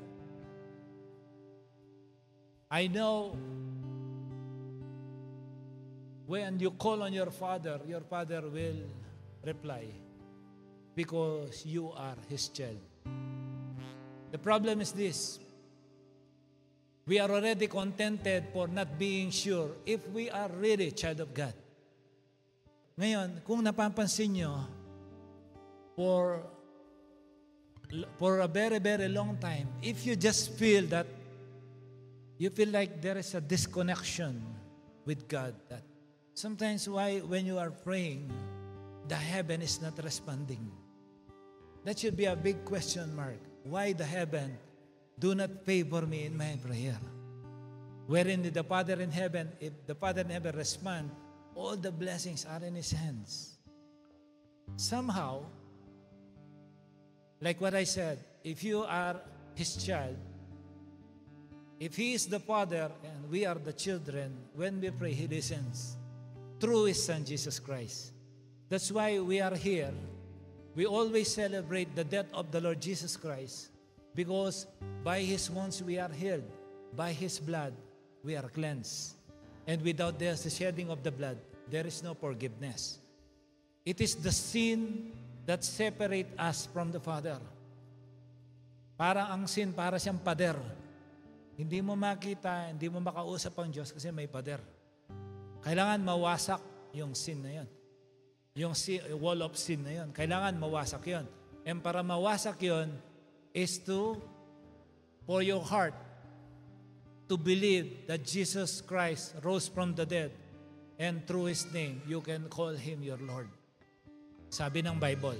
I know when you call on your Father will reply because you are His child. The problem is this. We are already contented for not being sure if we are really child of God. Ngayon, kung napapansin nyo, for a very, very long time, if you just feel that, you feel like there is a disconnection with God, that sometimes when you are praying, the heaven is not responding. That should be a big question mark. Why the heaven do not favor me in my prayer? Wherein the Father in heaven, if the Father in heaven respond, all the blessings are in His hands. Somehow, like what I said, if you are His child, if He is the Father and we are the children, when we pray, He listens through His Son, Jesus Christ. That's why we are here. We always celebrate the death of the Lord Jesus Christ, because by His wounds we are healed. By His blood we are cleansed. And without the shedding of the blood, there is no forgiveness. It is the sin that separates us from the Father. Para ang sin, para siyang pader. Hindi mo makita, hindi mo makausap ang Diyos kasi may pader. Kailangan mawasak yung sin na yan. Yung wall of sin na yun. Kailangan mawasak yun. And para mawasak yun is for your heart to believe that Jesus Christ rose from the dead, and through His name, you can call Him your Lord. Sabi ng Bible,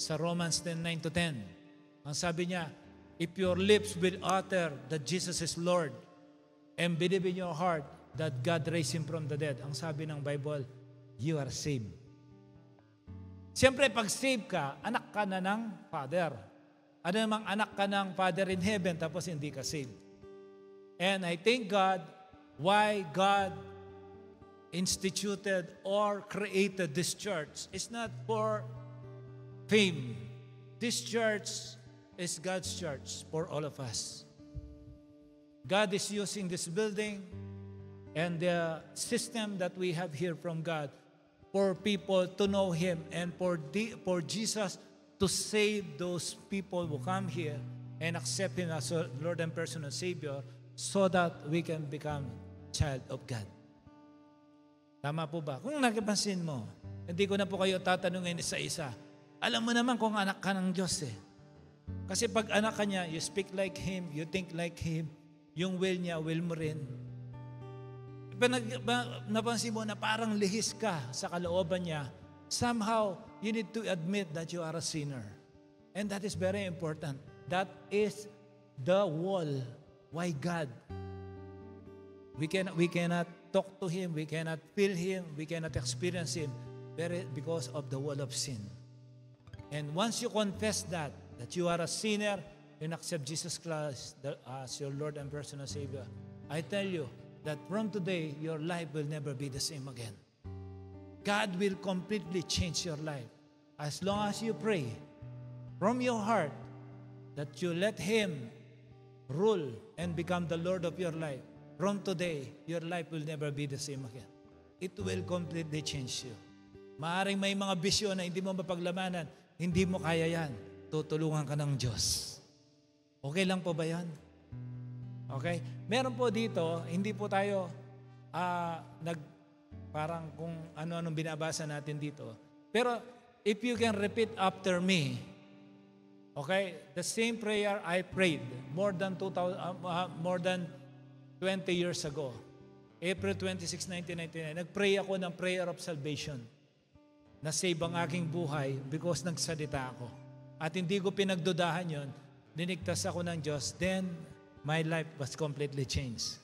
sa Romans 10:9-10, ang sabi niya, if your lips will utter that Jesus is Lord, and believe in your heart that God raised Him from the dead, ang sabi ng Bible, you are saved. Siyempre, pag saved ka, anak ka na ng Father. Ano namang anak ka ng Father in heaven, tapos hindi ka saved. And I thank God why God instituted or created this church. It's not for fame. This church is God's church for all of us. God is using this building and the system that we have here from God for people to know Him and for Jesus to save those people who come here and accept Him as Lord and personal Savior so that we can become child of God. Tama po ba? Kung nakipansin mo, hindi ko na po kayo tatanungin isa-isa. Alam mo naman kung anak ka ng Diyos eh. Kasi pag anak ka niya, you speak like Him, you think like Him, yung will niya, will mo rin. Napansin mo na parang lihis ka sa kalooban niya, somehow, you need to admit that you are a sinner. And that is very important. That is the wall. Why God? We cannot talk to Him, we cannot feel Him, we cannot experience Him because of the wall of sin. And once you confess that you are a sinner and accept Jesus Christ as your Lord and personal Savior, I tell you that from today, your life will never be the same again. God will completely change your life as long as you pray from your heart that you let Him rule and become the Lord of your life. From today, your life will never be the same again. It will completely change you. Maaring may mga bisyon na hindi mo mapaglamanan, hindi mo kaya yan. Tutulungan ka ng Diyos. Okay lang po ba yan? Okay? Meron po dito, hindi po tayo parang kung ano-anong binabasa natin dito. Pero if you can repeat after me, okay, the same prayer I prayed more than 20 years ago, April 26, 1999, nag-pray ako ng prayer of salvation. Na-save ang aking buhay because nagsalita ako. At hindi ko pinagdudahan yon, dinigtas ako ng Diyos, then my life was completely changed.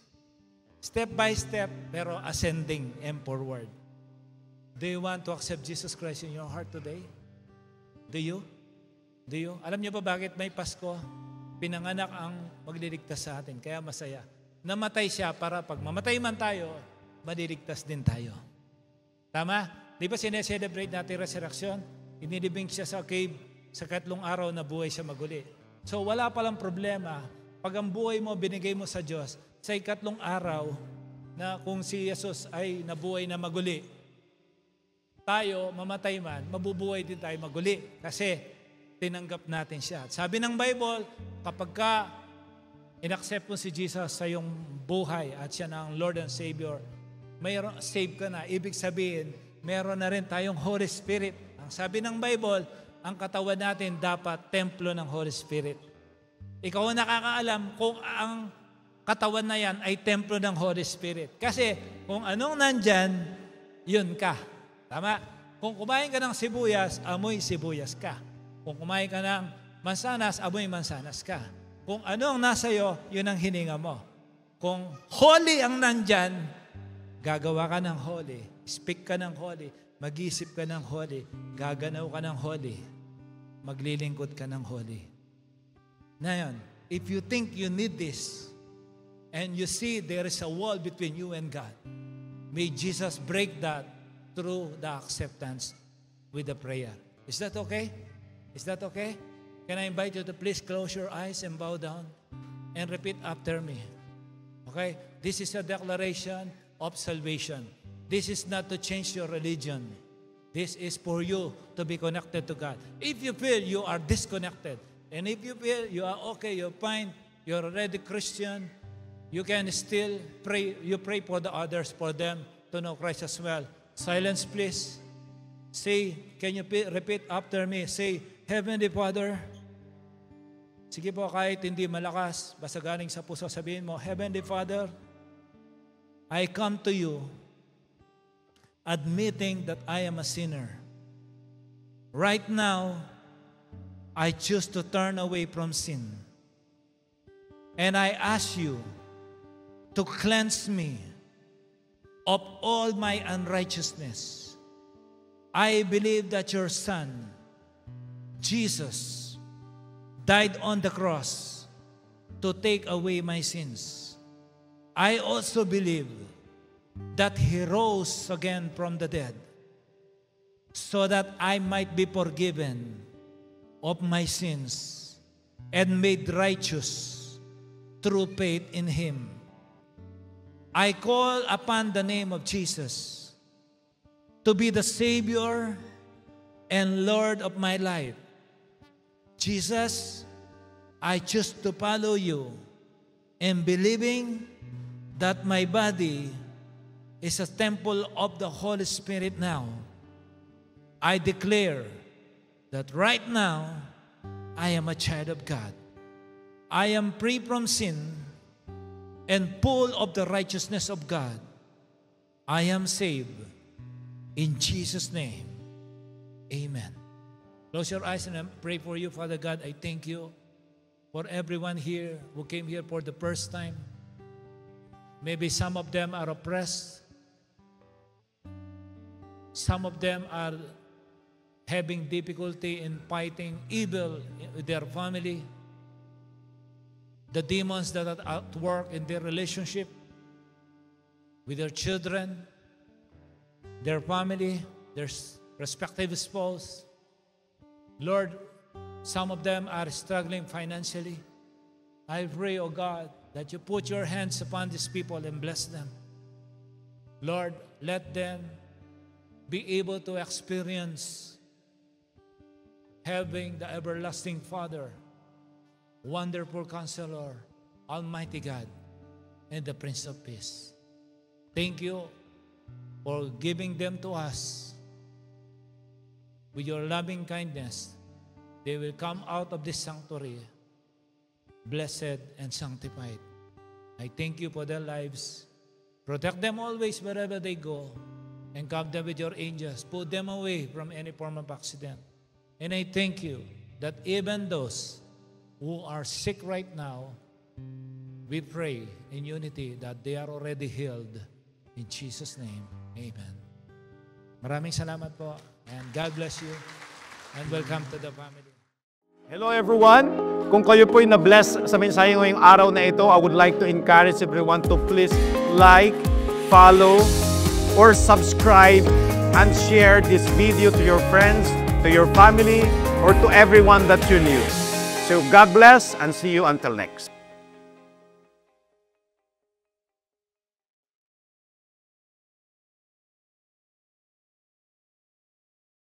Step by step, pero ascending and forward. Do you want to accept Jesus Christ in your heart today? Do you? Do you? Alam niyo ba bakit may Pasko? Pinanganak ang magliligtas sa atin, kaya masaya. Namatay siya para pag mamatay man tayo, maliligtas din tayo. Tama? Di ba sineselebrate natin resurrection? Inilibing siya sa cave, sa 3 araw na buhay siya maguli. So wala palang problema. Pag ang buhay mo, binigay mo sa Diyos, sa 3 araw, na kung si Jesus ay nabuhay na maguli, tayo, mamatay man, mabubuhay din tayo maguli. Kasi tinanggap natin siya. Sabi ng Bible, kapag ka in-accept mo si Jesus sa iyong buhay at siya na ang Lord and Savior, save ka na. Ibig sabihin, meron na rin tayong Holy Spirit. Ang sabi ng Bible, ang katawan natin dapat templo ng Holy Spirit. Ikaw ang nakakaalam kung ang katawan na yan ay templo ng Holy Spirit. Kasi kung anong nandyan, yun ka. Tama? Kung kumain ka ng sibuyas, amoy sibuyas ka. Kung kumain ka ng mansanas, amoy mansanas ka. Kung ano ang nasa iyo, yun ang hininga mo. Kung holy ang nandyan, gagawa ka ng holy. Speak ka ng holy. Mag-isip ka ng holy. Gaganaw ka ng holy. Maglilingkod ka ng holy. Ngayon, if you think you need this, and you see there is a wall between you and God, may Jesus break that through the acceptance with the prayer. Is that okay? Is that okay? Can I invite you to please close your eyes and bow down and repeat after me? Okay? This is a declaration of salvation. This is not to change your religion. This is for you to be connected to God. If you feel you are disconnected, and if you feel you are okay, you're fine, you're already Christian, you can still pray. You pray for the others, for them to know Christ as well. Silence, please. Say, can you repeat after me? Say, Heavenly Father. Sige po, kahit hindi malakas, basta galing sa puso, sabihin mo, Heavenly Father, I come to you admitting that I am a sinner. Right now, I choose to turn away from sin. And I ask you to cleanse me of all my unrighteousness. I believe that your Son, Jesus, died on the cross to take away my sins. I also believe that He rose again from the dead so that I might be forgiven of my sins and made righteous through faith in Him. I call upon the name of Jesus to be the Savior and Lord of my life. Jesus, I choose to follow you in believing that my body is a temple of the Holy Spirit now. I declare that right now, I am a child of God. I am free from sin and full of the righteousness of God. I am saved. In Jesus' name, amen. Close your eyes and I pray for you, Father God. I thank you for everyone here who came here for the first time. Maybe some of them are oppressed. Some of them are having difficulty in fighting evil with their family. The demons that are at work in their relationship with their children, their family, their respective spouse. Lord, some of them are struggling financially. I pray, O God, that you put your hands upon these people and bless them. Lord, let them be able to experience having the everlasting Father, wonderful Counselor, Almighty God, and the Prince of Peace. Thank you for giving them to us. With your loving kindness, they will come out of this sanctuary blessed and sanctified. I thank you for their lives. Protect them always wherever they go and cover them with your angels. Put them away from any form of accident. And I thank you that even those who are sick right now, we pray in unity that they are already healed. In Jesus' name, amen. Maraming salamat po. And God bless you. And welcome to the family. Hello everyone! Kung kayo po'y na-bless sa mensahe ngayong araw na ito, I would like to encourage everyone to please like, follow, or subscribe and share this video to your friends, to your family, or to everyone that you knew. So God bless and see you until next.